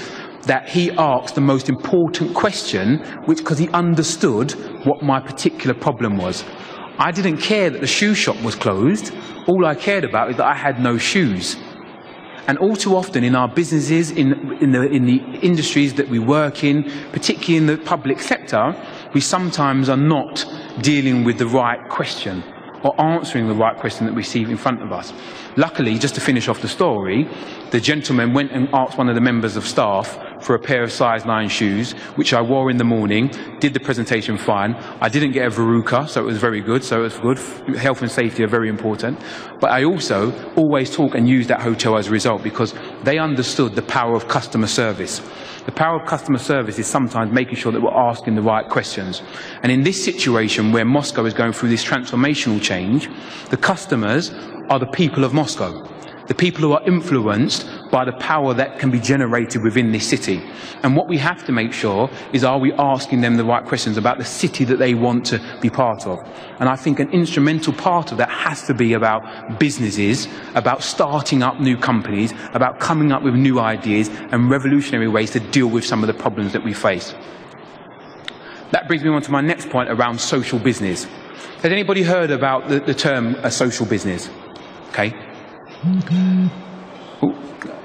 that he asked the most important question, because he understood what my particular problem was. I didn't care that the shoe shop was closed. All I cared about is that I had no shoes. And all too often in our businesses, in the industries that we work in, particularly in the public sector, we sometimes are not dealing with the right question or answering the right question that we see in front of us. Luckily, just to finish off the story, the gentleman went and asked one of the members of staff for a pair of size 9 shoes, which I wore in the morning, did the presentation fine. I didn't get a verruca, so it was very good, so it was good. Health and safety are very important. But I also always talk and use that hotel as a result, because they understood the power of customer service. The power of customer service is sometimes making sure that we're asking the right questions. And in this situation where Moscow is going through this transformational change, the customers are the people of Moscow. The people who are influenced by the power that can be generated within this city. And what we have to make sure is, are we asking them the right questions about the city that they want to be part of? And I think an instrumental part of that has to be about businesses, about starting up new companies, about coming up with new ideas and revolutionary ways to deal with some of the problems that we face. That brings me on to my next point around social business. Has anybody heard about the term a social business? Okay. Ooh,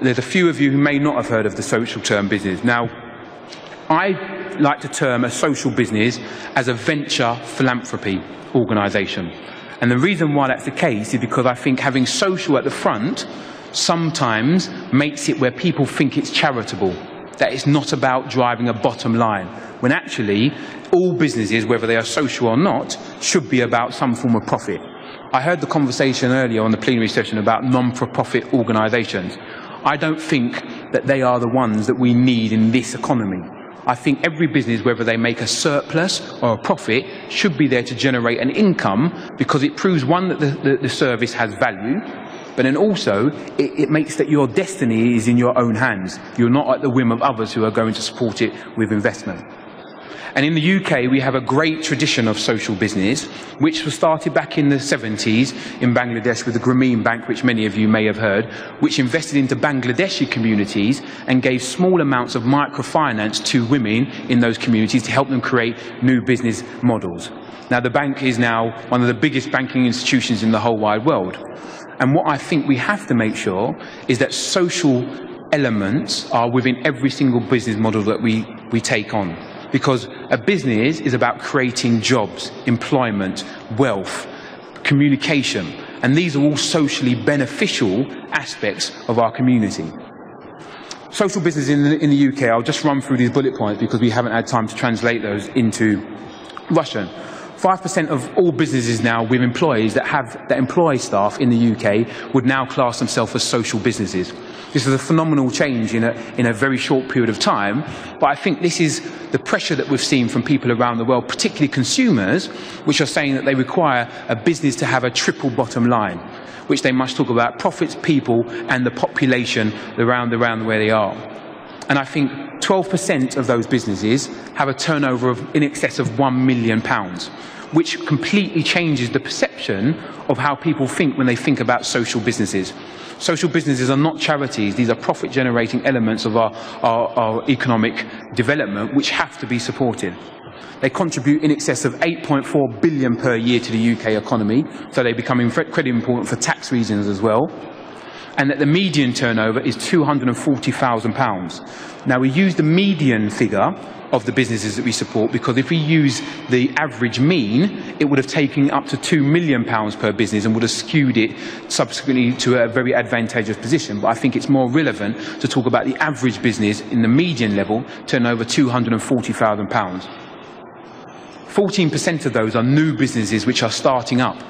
there's a few of you who may not have heard of the social term business. Now, I like to term a social business as a venture philanthropy organisation. And the reason why that's the case is because I think having social at the front sometimes makes it where people think it's charitable, that it's not about driving a bottom line, when actually all businesses, whether they are social or not, should be about some form of profit. I heard the conversation earlier on the plenary session about non-for-profit organisations. I don't think that they are the ones that we need in this economy. I think every business, whether they make a surplus or a profit, should be there to generate an income, because it proves, one, that the service has value, but then also it makes that your destiny is in your own hands. You're not at the whim of others who are going to support it with investment. And in the UK, we have a great tradition of social business, which was started back in the 70s in Bangladesh with the Grameen Bank, which many of you may have heard, which invested into Bangladeshi communities and gave small amounts of microfinance to women in those communities to help them create new business models. Now, the bank is now one of the biggest banking institutions in the whole wide world. And what I think we have to make sure is that social elements are within every single business model that we take on. Because a business is about creating jobs, employment, wealth, communication, and these are all socially beneficial aspects of our community. Social business in the UK, I'll just run through these bullet points because we haven't had time to translate those into Russian. 5% of all businesses now with employees that employ staff in the UK would now class themselves as social businesses. This is a phenomenal change in a very short period of time, but I think this is the pressure that we've seen from people around the world, particularly consumers, which are saying that they require a business to have a triple bottom line, which they must talk about profits, people, and the population around where they are. And I think 12% of those businesses have a turnover of in excess of £1 million, which completely changes the perception of how people think when they think about social businesses. Social businesses are not charities. These are profit-generating elements of our economic development, which have to be supported. They contribute in excess of 8.4 billion per year to the UK economy, so they become incredibly important for tax reasons as well. And that the median turnover is £240,000. Now, we use the median figure of the businesses that we support because if we use the average mean, it would have taken up to £2 million per business and would have skewed it subsequently to a very advantageous position. But I think it's more relevant to talk about the average business in the median level, turnover £240,000. 14% of those are new businesses which are starting up.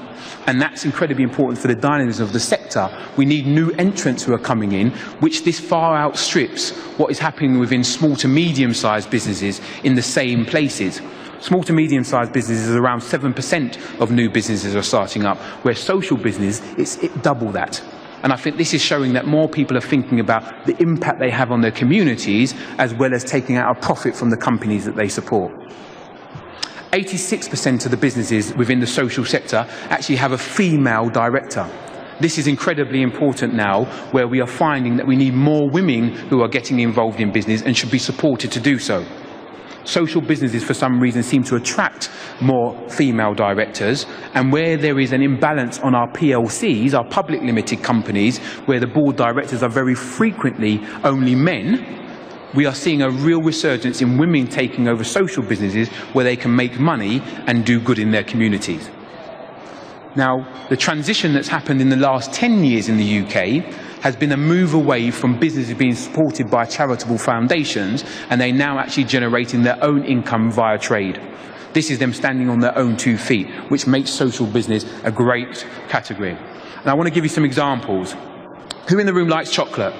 And that's incredibly important for the dynamism of the sector. We need new entrants who are coming in, which this far outstrips what is happening within small to medium-sized businesses in the same places. Small to medium-sized businesses, around 7% of new businesses are starting up, where social business, it's double that. And I think this is showing that more people are thinking about the impact they have on their communities, as well as taking out a profit from the companies that they support. 86% of the businesses within the social sector actually have a female director. This is incredibly important now, where we are finding that we need more women who are getting involved in business and should be supported to do so. Social businesses, for some reason, seem to attract more female directors, and where there is an imbalance on our PLCs, our public limited companies, where the board directors are very frequently only men, we are seeing a real resurgence in women taking over social businesses where they can make money and do good in their communities. Now, the transition that's happened in the last 10 years in the UK has been a move away from businesses being supported by charitable foundations, and they're now actually generating their own income via trade. This is them standing on their own 2 feet, which makes social business a great category. And I want to give you some examples. Who in the room likes chocolate?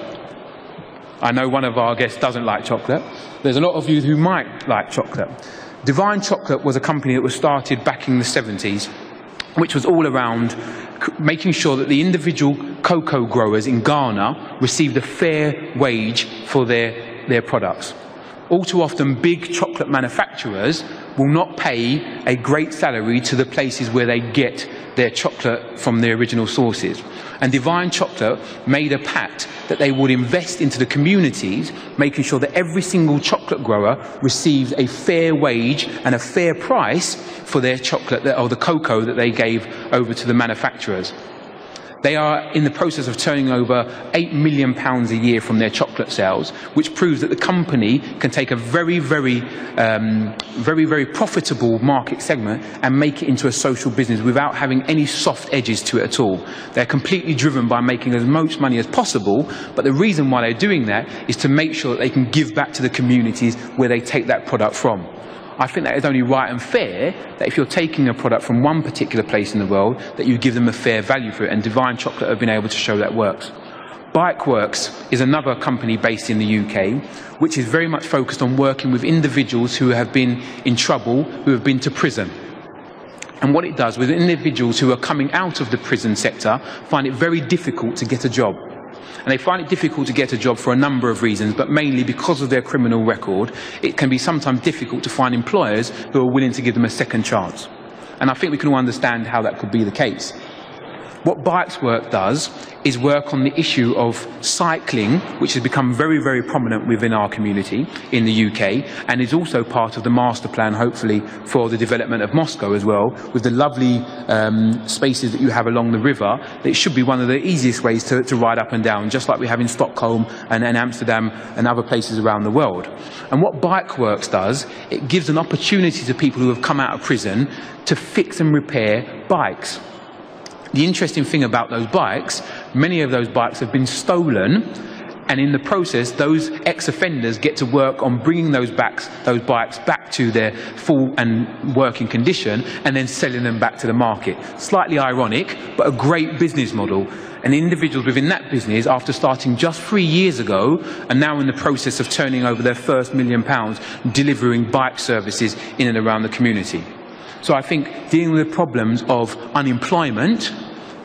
I know one of our guests doesn't like chocolate. There's a lot of you who might like chocolate. Divine Chocolate was a company that was started back in the 70s, which was all around making sure that the individual cocoa growers in Ghana received a fair wage for their products. All too often, big chocolate manufacturers will not pay a great salary to the places where they get their chocolate from their original sources. And Divine Chocolate made a pact that they would invest into the communities, making sure that every single chocolate grower received a fair wage and a fair price for their chocolate, or the cocoa that they gave over to the manufacturers. They are in the process of turning over £8 million a year from their chocolate sales, which proves that the company can take a very profitable market segment and make it into a social business without having any soft edges to it at all. They're completely driven by making as much money as possible, but the reason why they're doing that is to make sure that they can give back to the communities where they take that product from. I think that is only right and fair that if you're taking a product from one particular place in the world, that you give them a fair value for it, and Divine Chocolate have been able to show that works. Bikeworks is another company based in the UK, which is very much focused on working with individuals who have been in trouble, who have been to prison. And what it does with individuals who are coming out of the prison sector find it very difficult to get a job. And they find it difficult to get a job for a number of reasons, but mainly because of their criminal record. It can be sometimes difficult to find employers who are willing to give them a second chance. And I think we can all understand how that could be the case. What Bikeworks does is work on the issue of cycling, which has become very prominent within our community in the UK, and is also part of the master plan, hopefully, for the development of Moscow as well, with the lovely spaces that you have along the river. It should be one of the easiest ways to ride up and down, just like we have in Stockholm and Amsterdam and other places around the world. And what Bikeworks does, it gives an opportunity to people who have come out of prison to fix and repair bikes. The interesting thing about those bikes, many of those bikes have been stolen, and in the process, those ex-offenders get to work on bringing those bikes back to their full and working condition, and then selling them back to the market. Slightly ironic, but a great business model. And individuals within that business, after starting just 3 years ago, are now in the process of turning over their first £1 million, delivering bike services in and around the community. So I think dealing with the problems of unemployment,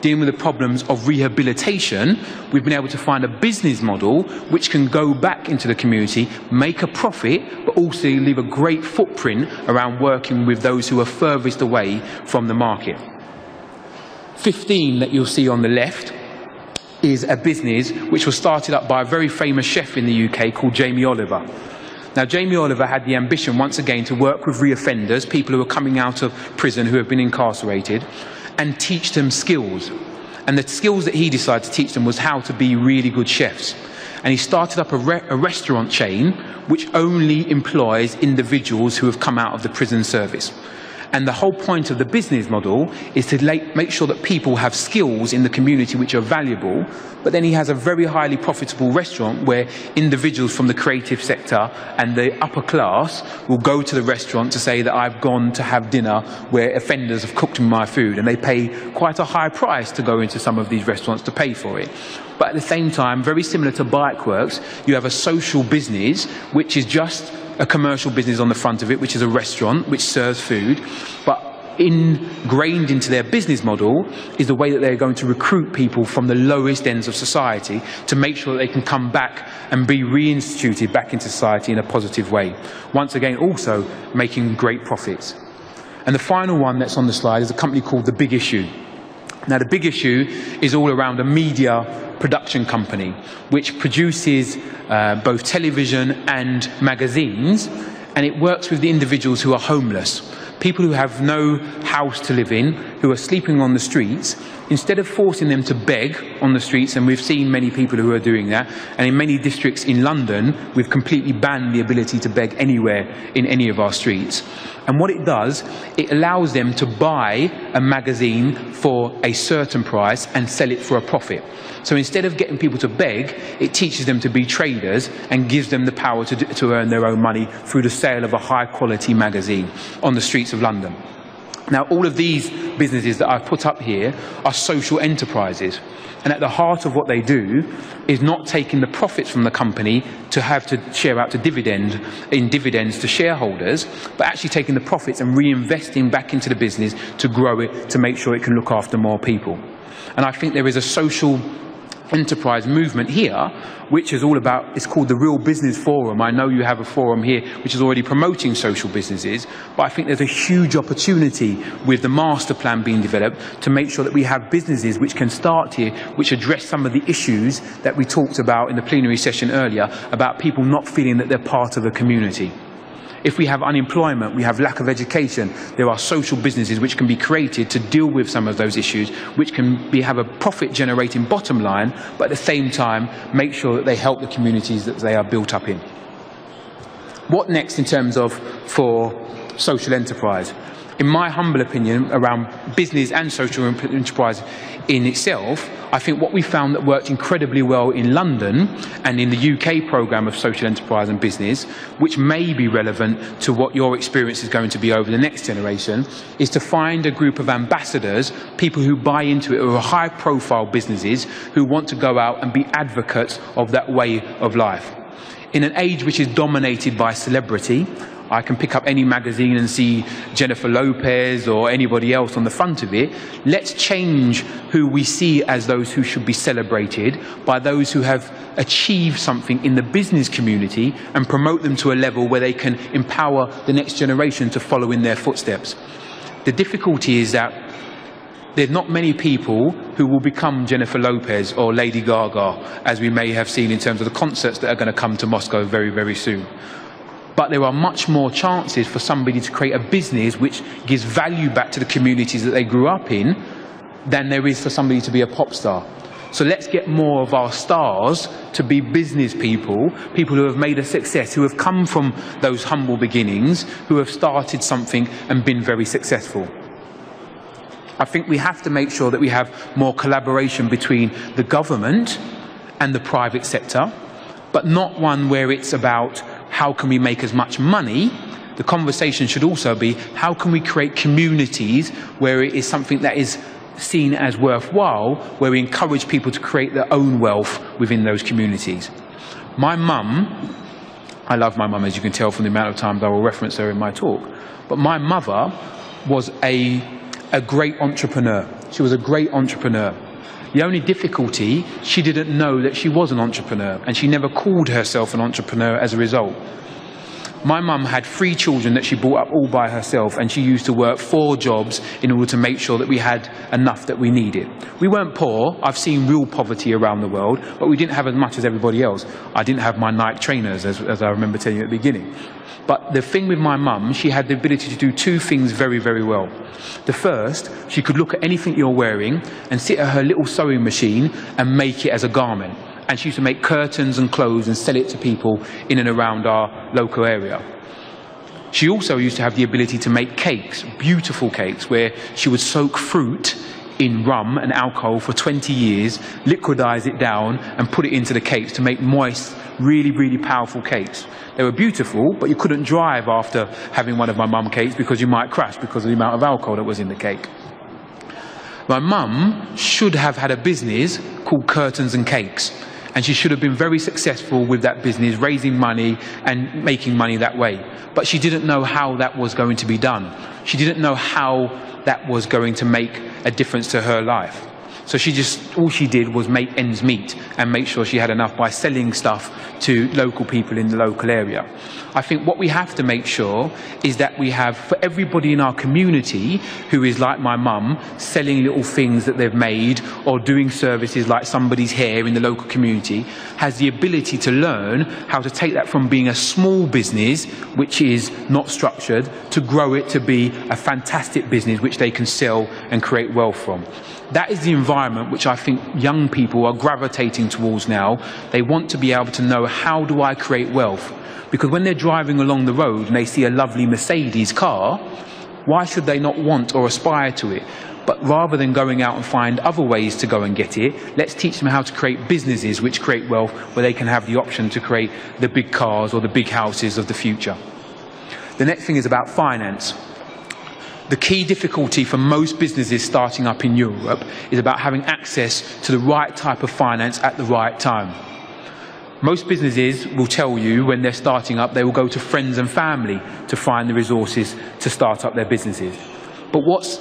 dealing with the problems of rehabilitation, we've been able to find a business model which can go back into the community, make a profit, but also leave a great footprint around working with those who are furthest away from the market. 15 that you'll see on the left is a business which was started up by a very famous chef in the UK called Jamie Oliver. Now, Jamie Oliver had the ambition, once again, to work with reoffenders, people who are coming out of prison who have been incarcerated, and teach them skills. And the skills that he decided to teach them was how to be really good chefs. And he started up a restaurant chain which only employs individuals who have come out of the prison service. And the whole point of the business model is to make sure that people have skills in the community which are valuable. But then he has a very highly profitable restaurant where individuals from the creative sector and the upper class will go to the restaurant to say that I've gone to have dinner where offenders have cooked my food, and they pay quite a high price to go into some of these restaurants to pay for it. But at the same time, very similar to Bikeworks, you have a social business which is just a commercial business on the front of it, which is a restaurant which serves food, but ingrained into their business model is the way that they're going to recruit people from the lowest ends of society to make sure that they can come back and be reinstituted back into society in a positive way. Once again, also making great profits. And the final one that's on the slide is a company called The Big Issue. Now, The Big Issue is all around a media production company which produces both television and magazines, and it works with the individuals who are homeless, people who have no house to live in, who are sleeping on the streets. Instead of forcing them to beg on the streets, and we've seen many people who are doing that, and in many districts in London we've completely banned the ability to beg anywhere in any of our streets. And what it does, it allows them to buy a magazine for a certain price and sell it for a profit. So instead of getting people to beg, it teaches them to be traders and gives them the power to earn their own money through the sale of a high-quality magazine on the streets of London. Now, all of these businesses that I've put up here are social enterprises. And at the heart of what they do is not taking the profits from the company to have to share out to dividends to shareholders, but actually taking the profits and reinvesting back into the business to grow it, to make sure it can look after more people. And I think there is a social enterprise movement here, which is all about, it's called the Real Business Forum. I know you have a forum here which is already promoting social businesses, but I think there's a huge opportunity with the master plan being developed to make sure that we have businesses which can start here, which address some of the issues that we talked about in the plenary session earlier, about people not feeling that they're part of the community. If we have unemployment, we have lack of education, there are social businesses which can be created to deal with some of those issues, which can have a profit-generating bottom line, but at the same time make sure that they help the communities that they are built up in. What next in terms of for social enterprise? In my humble opinion, around business and social enterprise in itself, I think what we found that worked incredibly well in London and in the UK programme of social enterprise and business, which may be relevant to what your experience is going to be over the next generation, is to find a group of ambassadors, people who buy into it, who are high-profile businesses, who want to go out and be advocates of that way of life. In an age which is dominated by celebrity, I can pick up any magazine and see Jennifer Lopez or anybody else on the front of it. Let's change who we see as those who should be celebrated by those who have achieved something in the business community and promote them to a level where they can empower the next generation to follow in their footsteps. The difficulty is that there's not many people who will become Jennifer Lopez or Lady Gaga, as we may have seen in terms of the concerts that are going to come to Moscow very, very soon. But there are much more chances for somebody to create a business which gives value back to the communities that they grew up in than there is for somebody to be a pop star. So let's get more of our stars to be business people, people who have made a success, who have come from those humble beginnings, who have started something and been very successful. I think we have to make sure that we have more collaboration between the government and the private sector, but not one where it's about how can we make as much money. The conversation should also be how can we create communities where it is something that is seen as worthwhile, where we encourage people to create their own wealth within those communities. My mum, I love my mum, as you can tell from the amount of times I will reference her in my talk, but my mother was a great entrepreneur. She was a great entrepreneur. The only difficulty, she didn't know that she was an entrepreneur, and she never called herself an entrepreneur as a result. My mum had 3 children that she brought up all by herself, and she used to work 4 jobs in order to make sure that we had enough that we needed. We weren't poor. I've seen real poverty around the world, but we didn't have as much as everybody else. I didn't have my Nike trainers, as I remember telling you at the beginning. But the thing with my mum, she had the ability to do 2 things very, very well. The first, she could look at anything you're wearing and sit at her little sewing machine and make it as a garment. And she used to make curtains and clothes and sell it to people in and around our local area. She also used to have the ability to make cakes, beautiful cakes, where she would soak fruit in rum and alcohol for 20 years, liquidize it down and put it into the cakes to make moist, really, really powerful cakes. They were beautiful, but you couldn't drive after having one of my mum cakes because you might crash because of the amount of alcohol that was in the cake. My mum should have had a business called Curtains and Cakes, and she should have been very successful with that business, raising money and making money that way. But she didn't know how that was going to be done. She didn't know how that was going to make a difference to her life. So all she did was make ends meet and make sure she had enough by selling stuff to local people in the local area. I think what we have to make sure is that we have, for everybody in our community who is like my mum, selling little things that they've made or doing services like somebody's hair in the local community, has the ability to learn how to take that from being a small business, which is not structured, to grow it to be a fantastic business which they can sell and create wealth from. That is the environment which I think young people are gravitating towards now. They want to be able to know, how do I create wealth? Because when they're driving along the road and they see a lovely Mercedes car, why should they not want or aspire to it? But rather than going out and find other ways to go and get it, let's teach them how to create businesses which create wealth, where they can have the option to create the big cars or the big houses of the future. The next thing is about finance. The key difficulty for most businesses starting up in Europe is about having access to the right type of finance at the right time. Most businesses will tell you when they're starting up, they will go to friends and family to find the resources to start up their businesses. But what's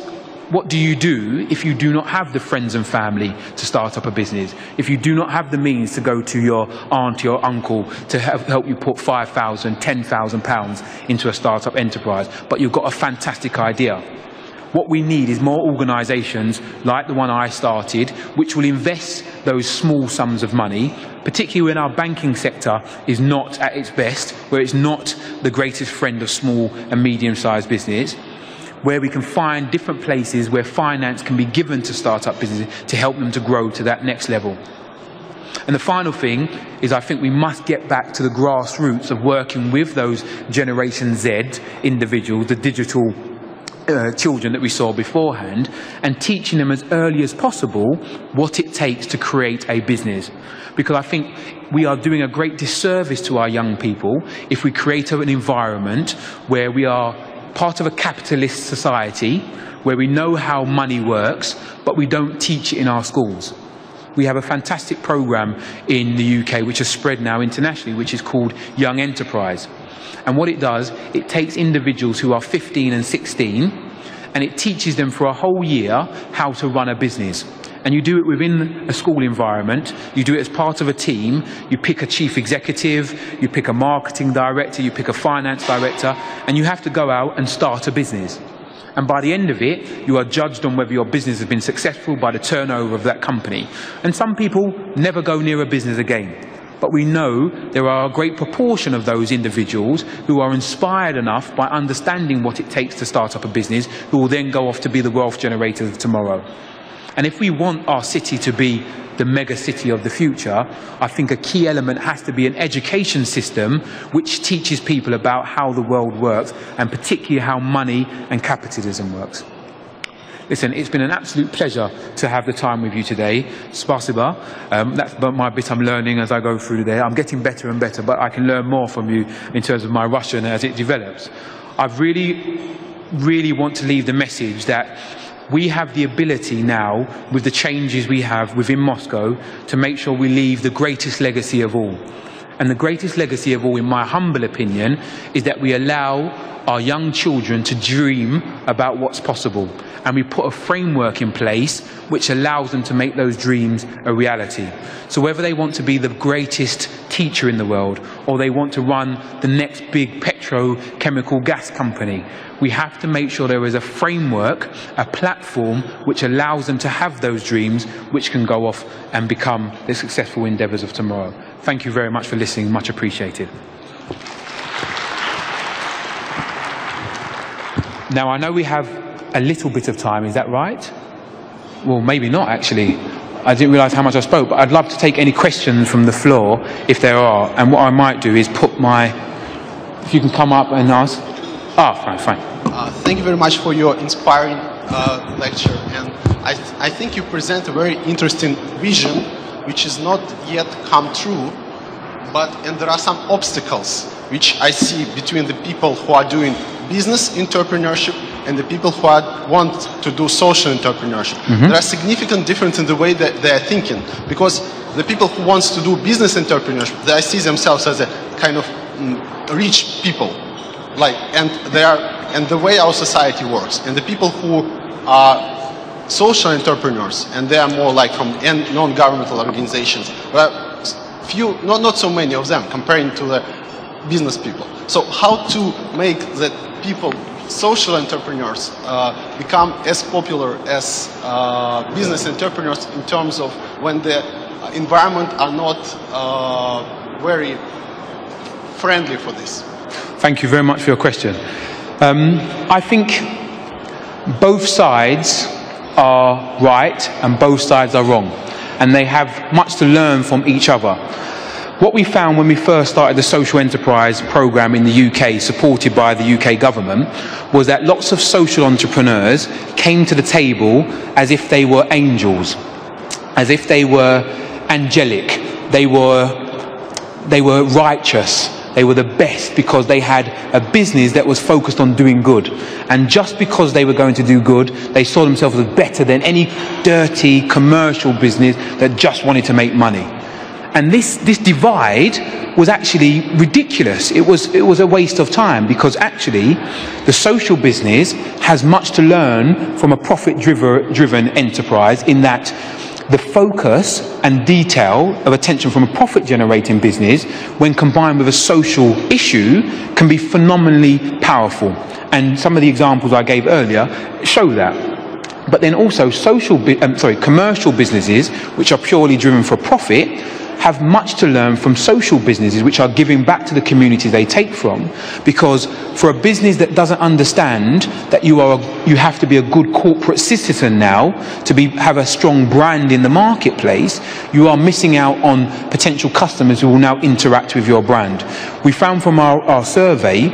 What do you do if you do not have the friends and family to start up a business? If you do not have the means to go to your auntie or uncle to help you put £5,000, £10,000 into a startup enterprise, but you've got a fantastic idea? What we need is more organisations like the one I started, which will invest those small sums of money, particularly when our banking sector is not at its best, where it's not the greatest friend of small and medium-sized business, where we can find different places where finance can be given to start-up businesses to help them to grow to that next level. And the final thing is, I think we must get back to the grassroots of working with those Generation Z individuals, the digital children that we saw beforehand, and teaching them as early as possible what it takes to create a business. Because I think we are doing a great disservice to our young people if we create an environment where we are part of a capitalist society, where we know how money works, but we don't teach it in our schools. We have a fantastic program in the UK which has spread now internationally, which is called Young Enterprise. And what it does, it takes individuals who are 15 and 16 and it teaches them for a whole year how to run a business. And you do it within a school environment, you do it as part of a team, you pick a chief executive, you pick a marketing director, you pick a finance director, and you have to go out and start a business. And by the end of it, you are judged on whether your business has been successful by the turnover of that company. And some people never go near a business again. But we know there are a great proportion of those individuals who are inspired enough by understanding what it takes to start up a business, who will then go off to be the wealth generators of tomorrow. And if we want our city to be the mega city of the future, I think a key element has to be an education system which teaches people about how the world works, and particularly how money and capitalism works. Listen, it's been an absolute pleasure to have the time with you today. Spasiba. That's my bit I'm learning as I go through there. I'm getting better and better, but I can learn more from you in terms of my Russian as it develops. I really want to leave the message that we have the ability now, with the changes we have within Moscow, to make sure we leave the greatest legacy of all. And the greatest legacy of all, in my humble opinion, is that we allow our young children to dream about what's possible. And we put a framework in place which allows them to make those dreams a reality. So whether they want to be the greatest teacher in the world, or they want to run the next big petrochemical gas company, we have to make sure there is a framework, a platform, which allows them to have those dreams, which can go off and become the successful endeavours of tomorrow. Thank you very much for listening. Much appreciated. Now, I know we have a little bit of time. Is that right? Well, maybe not, actually. I didn't realise how much I spoke, but I'd love to take any questions from the floor, if there are. And what I might do is put my... If you can come up and ask. Fine. Thank you very much for your inspiring lecture. And I think you present a very interesting vision, which is not yet come true. And there are some obstacles which I see between the people who are doing business entrepreneurship and the people who want to do social entrepreneurship. Mm-hmm. There are significant differences in the way that they are thinking, because the people who want to do business entrepreneurship, they see themselves as a kind of rich people, and the way our society works. And the people who are social entrepreneurs, and they are more like from non-governmental organizations, there are few, not so many of them comparing to the business people. So how to make the people, social entrepreneurs, become as popular as business entrepreneurs in terms of when the environment are not very friendly for this? Thank you very much for your question. I think both sides are right and both sides are wrong, and they have much to learn from each other. What we found when we first started the social enterprise program in the UK, supported by the UK government, was that lots of social entrepreneurs came to the table as if they were angels, as if they were angelic, they were righteous, they were the best because they had a business that was focused on doing good. And just because they were going to do good, they saw themselves as better than any dirty commercial business that just wanted to make money. And this divide was actually ridiculous. It was a waste of time, because actually the social business has much to learn from a profit-driven enterprise, in that the focus and detail of attention from a profit-generating business, when combined with a social issue, can be phenomenally powerful. And some of the examples I gave earlier show that. But then also commercial businesses, which are purely driven for profit, have much to learn from social businesses which are giving back to the communities they take from. Because for a business that doesn't understand that you have to be a good corporate citizen now to have a strong brand in the marketplace, you are missing out on potential customers who will now interact with your brand. We found from our survey,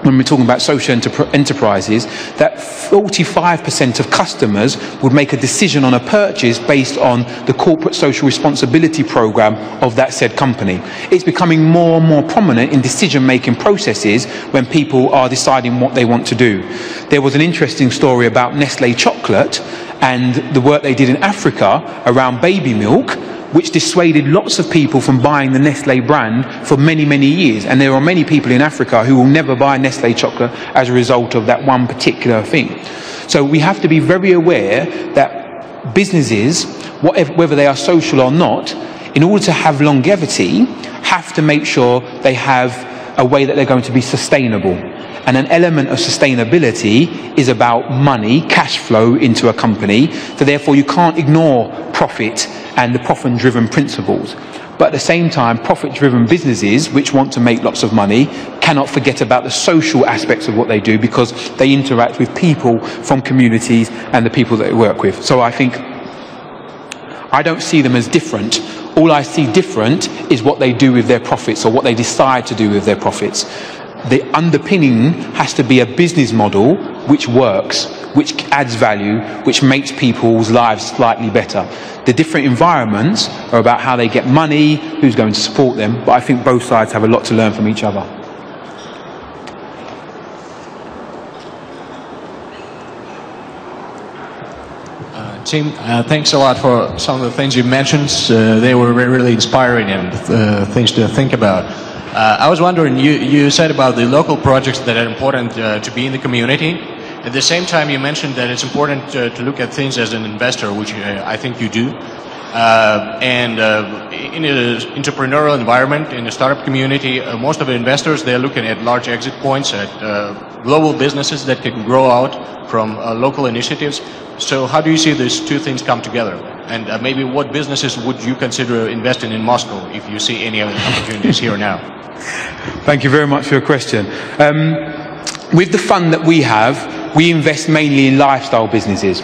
when we're talking about social enterprises, that 45% of customers would make a decision on a purchase based on the corporate social responsibility program of that said company. It's becoming more and more prominent in decision-making processes when people are deciding what they want to do. There was an interesting story about Nestlé chocolate and the work they did in Africa around baby milk, which dissuaded lots of people from buying the Nestlé brand for many, many years. And there are many people in Africa who will never buy Nestlé chocolate as a result of that one particular thing. So we have to be very aware that businesses, whether they are social or not, in order to have longevity, have to make sure they have a way that they're going to be sustainable. And an element of sustainability is about money, cash flow into a company. So therefore you can't ignore profit and the profit-driven principles. But at the same time, profit-driven businesses which want to make lots of money cannot forget about the social aspects of what they do, because they interact with people from communities and the people that they work with. So I think I don't see them as different. All I see different is what they do with their profits, or what they decide to do with their profits. The underpinning has to be a business model which works, which adds value, which makes people's lives slightly better. The different environments are about how they get money, who's going to support them, but I think both sides have a lot to learn from each other. Tim, thanks a lot for some of the things you mentioned. They were really inspiring and things to think about. I was wondering, you said about the local projects that are important to be in the community. At the same time, you mentioned that it's important to look at things as an investor, which I think you do. In an entrepreneurial environment, in a startup community, most of the investors, they're looking at large exit points, at global businesses that can grow out from local initiatives. So how do you see these two things come together? And maybe what businesses would you consider investing in Moscow if you see any other opportunities here now? Thank you very much for your question. With the fund that we have, we invest mainly in lifestyle businesses,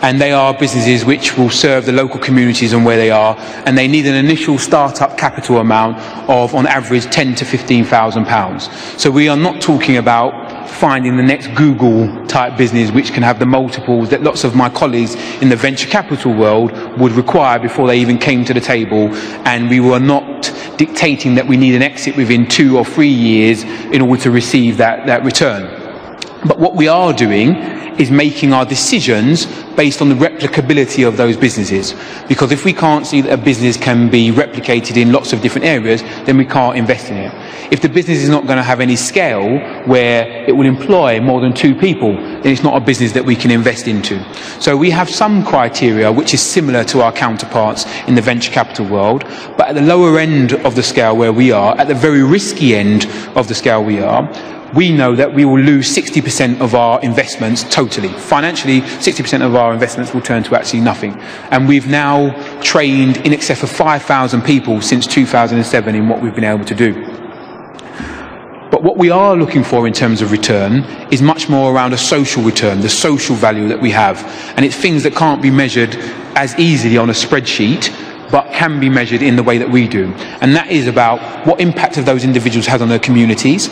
and they are businesses which will serve the local communities and where they are, and they need an initial startup capital amount of, on average, £10,000 to £15,000. So we are not talking about finding the next Google type business which can have the multiples that lots of my colleagues in the venture capital world would require before they even came to the table, and we were not dictating that we need an exit within 2 or 3 years in order to receive that return. But what we are doing is making our decisions based on the replicability of those businesses. Because if we can't see that a business can be replicated in lots of different areas, then we can't invest in it. If the business is not going to have any scale where it will employ more than 2 people, then it's not a business that we can invest into. So we have some criteria which is similar to our counterparts in the venture capital world, but at the lower end of the scale where we are, at the very risky end of the scale we are, we know that we will lose 60% of our investments totally. Financially, 60% of our investments will turn to actually nothing. And we've now trained in excess of 5,000 people since 2007 in what we've been able to do. But what we are looking for in terms of return is much more around a social return, the social value that we have. And it's things that can't be measured as easily on a spreadsheet, but can be measured in the way that we do. And that is about what impact have those individuals had on their communities,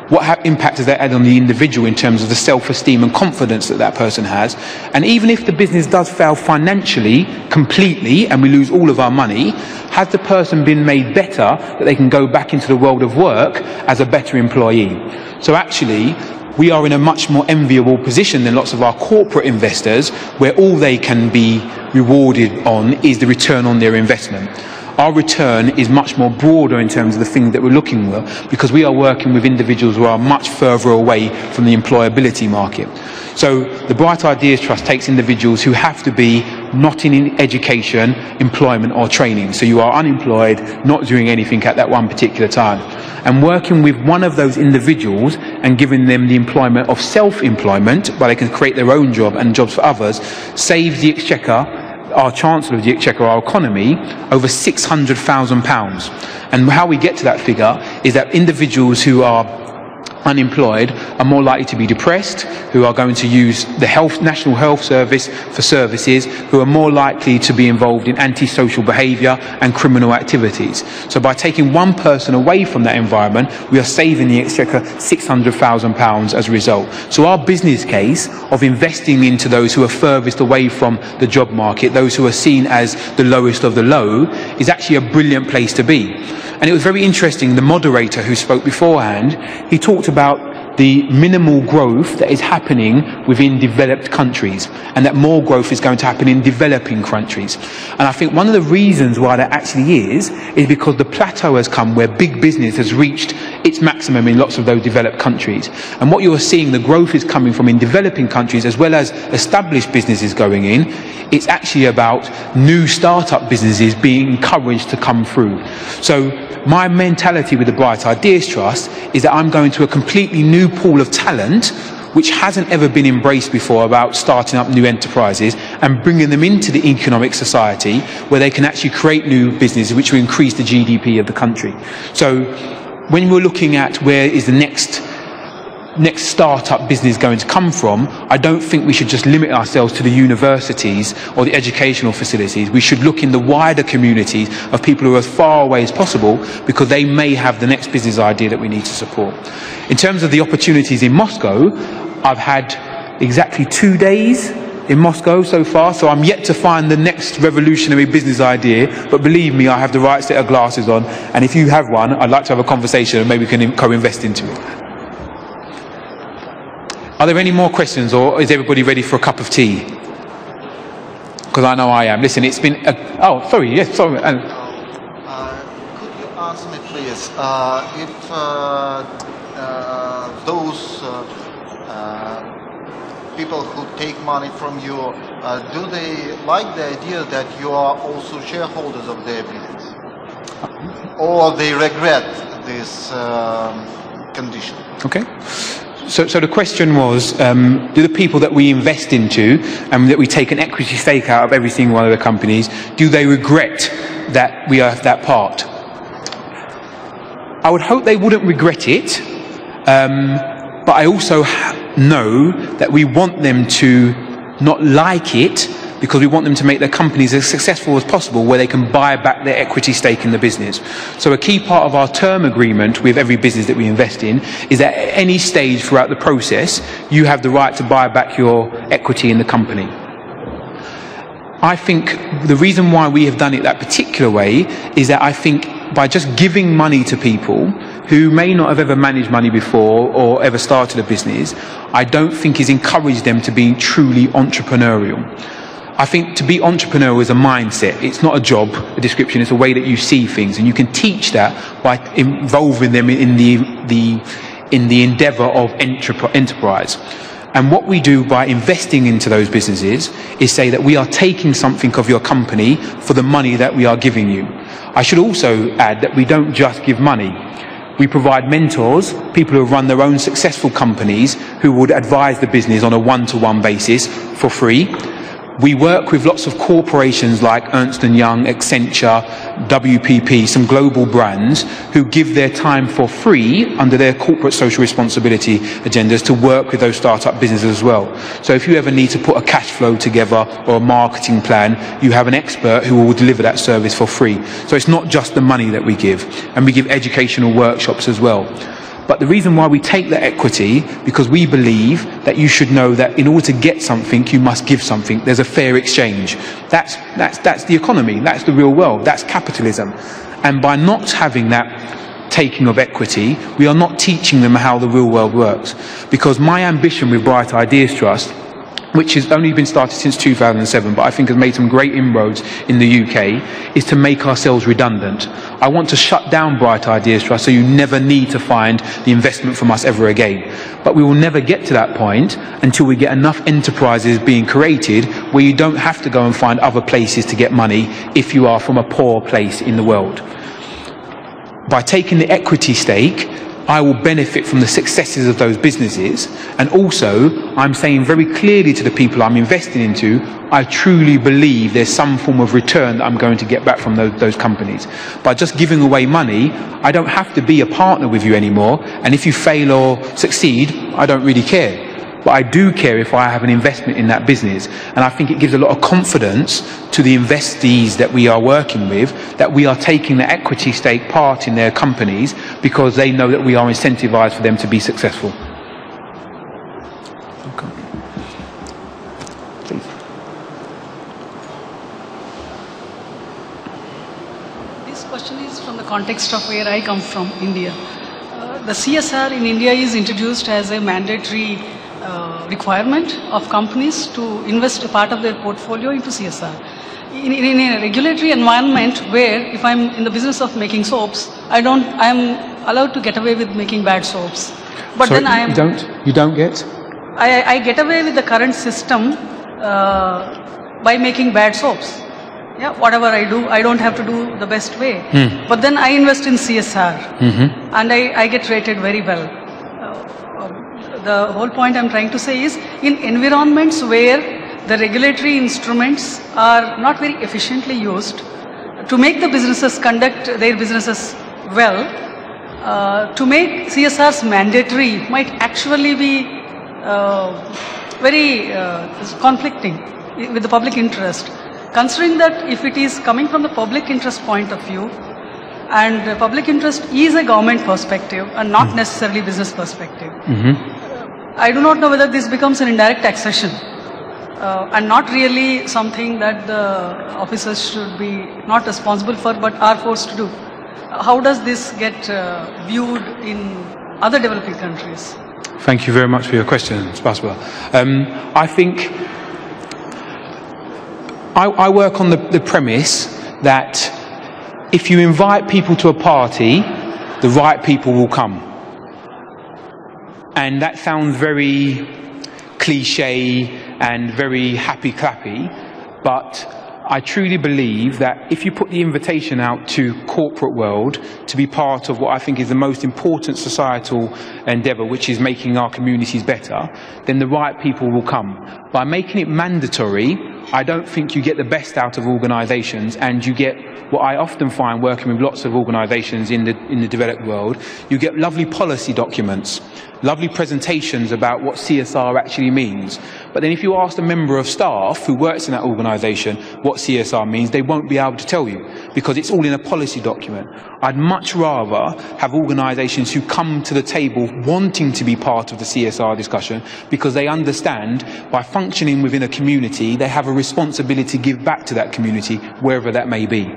what impact has that had on the individual in terms of the self-esteem and confidence that that person has. And even if the business does fail financially completely and we lose all of our money, has the person been made better that they can go back into the world of work as a better employee? So actually, we are in a much more enviable position than lots of our corporate investors, where all they can be rewarded on is the return on their investment. our return is much more broader in terms of the things that we're looking at, because we are working with individuals who are much further away from the employability market. So the Bright Ideas Trust takes individuals who have to be not in education, employment or training. So you are unemployed, not doing anything at that one particular time. And working with one of those individuals and giving them the employment of self-employment, where they can create their own job and jobs for others, saves the Exchequer, our Chancellor of the Exchequer, our economy, over £600,000. And how we get to that figure is that individuals who are unemployed are more likely to be depressed, who are going to use the National Health Service for services, who are more likely to be involved in antisocial behaviour and criminal activities. So by taking one person away from that environment, we are saving the Exchequer £600,000 as a result. So our business case of investing into those who are furthest away from the job market, those who are seen as the lowest of the low, is actually a brilliant place to be. And it was very interesting, the moderator who spoke beforehand, he talked about the minimal growth that is happening within developed countries, and that more growth is going to happen in developing countries. And I think one of the reasons why that actually is because the plateau has come where big business has reached its maximum in lots of those developed countries. And what you are seeing, the growth is coming from in developing countries as well as established businesses going in. It's actually about new startup businesses being encouraged to come through. So my mentality with the Bright Ideas Trust is that I'm going to a completely new pool of talent which hasn't ever been embraced before, about starting up new enterprises and bringing them into the economic society where they can actually create new businesses which will increase the GDP of the country. So when we're looking at where is the next startup business going to come from, I don't think we should just limit ourselves to the universities or the educational facilities. We should look in the wider communities of people who are as far away as possible, because they may have the next business idea that we need to support. In terms of the opportunities in Moscow, I've had exactly 2 days in Moscow so far, so I'm yet to find the next revolutionary business idea, but believe me, I have the right set of glasses on, and if you have one, I'd like to have a conversation and maybe we can co-invest into it. Are there any more questions, or is everybody ready for a cup of tea? Because I know I am. Listen, it's been... oh, sorry, yes, sorry. Could you answer me, please, if those people who take money from you, do they like the idea that you are also shareholders of their business? Or they regret this condition? Okay. So the question was, do the people that we invest into and that we take an equity stake out of every single one of the companies, do they regret that we are that part? I would hope they wouldn't regret it, but I also know that we want them to not like it, because we want them to make their companies as successful as possible, where they can buy back their equity stake in the business. So a key part of our term agreement with every business that we invest in is that at any stage throughout the process, you have the right to buy back your equity in the company. I think the reason why we have done it that particular way is that I think by just giving money to people who may not have ever managed money before or ever started a business, I don't think is encouraged them to be truly entrepreneurial. I think to be entrepreneurial is a mindset. It's not a job, a description. It's a way that you see things, and you can teach that by involving them in the endeavour of enterprise. And what we do by investing into those businesses is say that we are taking something of your company for the money that we are giving you. I should also add that we don't just give money. We provide mentors, people who run their own successful companies, who would advise the business on a one-to-one basis for free. We work with lots of corporations like Ernst & Young, Accenture, WPP, some global brands who give their time for free under their corporate social responsibility agendas to work with those startup businesses as well. So if you ever need to put a cash flow together or a marketing plan, you have an expert who will deliver that service for free. So it's not just the money that we give, and we give educational workshops as well. But the reason why we take that equity, because we believe that you should know that in order to get something, you must give something. There's a fair exchange. That's the economy. That's the real world. That's capitalism. And by not having that taking of equity, we are not teaching them how the real world works. Because my ambition with Bright Ideas Trust which has only been started since 2007, but I think has made some great inroads in the UK, is to make ourselves redundant. I want to shut down Bright Ideas Trust so you never need to find the investment from us ever again. But we will never get to that point until we get enough enterprises being created where you don't have to go and find other places to get money if you are from a poor place in the world. By taking the equity stake, I will benefit from the successes of those businesses, and also I'm saying very clearly to the people I'm investing into, I truly believe there's some form of return that I'm going to get back from those companies. By just giving away money, I don't have to be a partner with you anymore, and if you fail or succeed, I don't really care. But I do care if I have an investment in that business, and I think it gives a lot of confidence to the investees that we are working with that we are taking the equity stake part in their companies because they know that we are incentivized for them to be successful. Okay. Please. This question is from the context of where I come from, India. The CSR in India is introduced as a mandatory requirement of companies to invest a part of their portfolio into CSR. In a regulatory environment where if I'm in the business of making soaps, I am allowed to get away with making bad soaps. But sorry, then you don't get? I get away with the current system by making bad soaps. Yeah, whatever I do, I don't have to do the best way. But then I invest in CSR, and I get rated very well. The whole point I'm trying to say is, in environments where the regulatory instruments are not very efficiently used, to make the businesses conduct their businesses well, to make CSRs mandatory might actually be very conflicting with the public interest. Considering that if it is coming from the public interest point of view, and the public interest is a government perspective and not necessarily business perspective, I do not know whether this becomes an indirect taxation and not really something that the officers should be not responsible for but are forced to do. How does this get viewed in other developing countries? Thank you very much for your question, Spasba. I think I work on the premise that if you invite people to a party, the right people will come. And that sounds very cliche and very happy-clappy, but I truly believe that if you put the invitation out to corporate world to be part of what I think is the most important societal endeavour, which is making our communities better, then the right people will come. By making it mandatory, I don't think you get the best out of organisations, and you get what I often find working with lots of organisations in the developed world, you get lovely policy documents, lovely presentations about what CSR actually means. But then if you ask a member of staff who works in that organisation what CSR means, they won't be able to tell you because it's all in a policy document. I'd much rather have organisations who come to the table wanting to be part of the CSR discussion because they understand by functioning within a community, they have a responsibility to give back to that community, wherever that may be.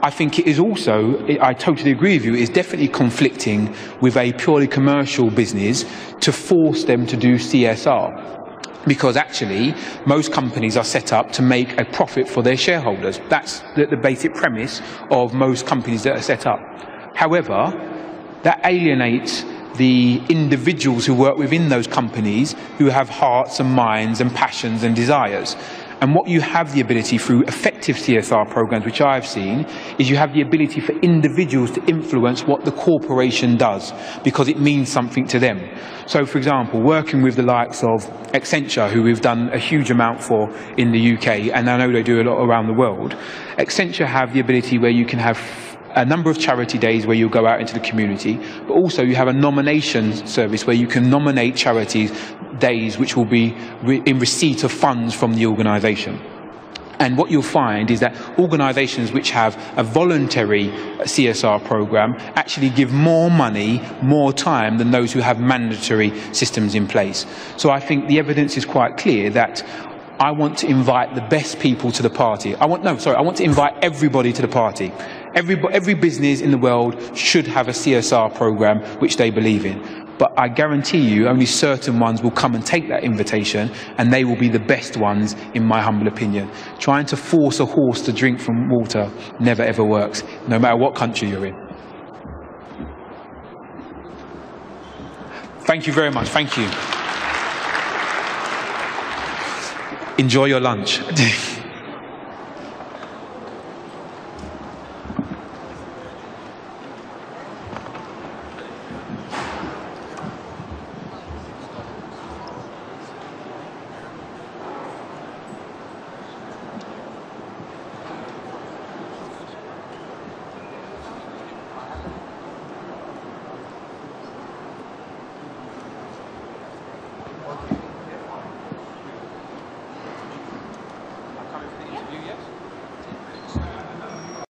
I think it is also, I totally agree with you, it's definitely conflicting with a purely commercial business to force them to do CSR. Because actually, most companies are set up to make a profit for their shareholders. That's the basic premise of most companies that are set up. However, that alienates the individuals who work within those companies who have hearts and minds and passions and desires. And what you have the ability through effective CSR programs, which I've seen, is you have the ability for individuals to influence what the corporation does because it means something to them. So, for example, working with the likes of Accenture, who we've done a huge amount for in the UK, and I know they do a lot around the world, Accenture have the ability where you can have a number of charity days where you go out into the community, but also you have a nomination service where you can nominate charities days which will be in receipt of funds from the organisation. And what you'll find is that organisations which have a voluntary CSR programme actually give more money, more time than those who have mandatory systems in place. So I think the evidence is quite clear that I want to invite the best people to the party. I want to invite everybody to the party. Every business in the world should have a CSR program which they believe in. But I guarantee you only certain ones will come and take that invitation, and they will be the best ones, in my humble opinion. Trying to force a horse to drink from water never ever works, no matter what country you're in. Thank you very much. Thank you. Enjoy your lunch.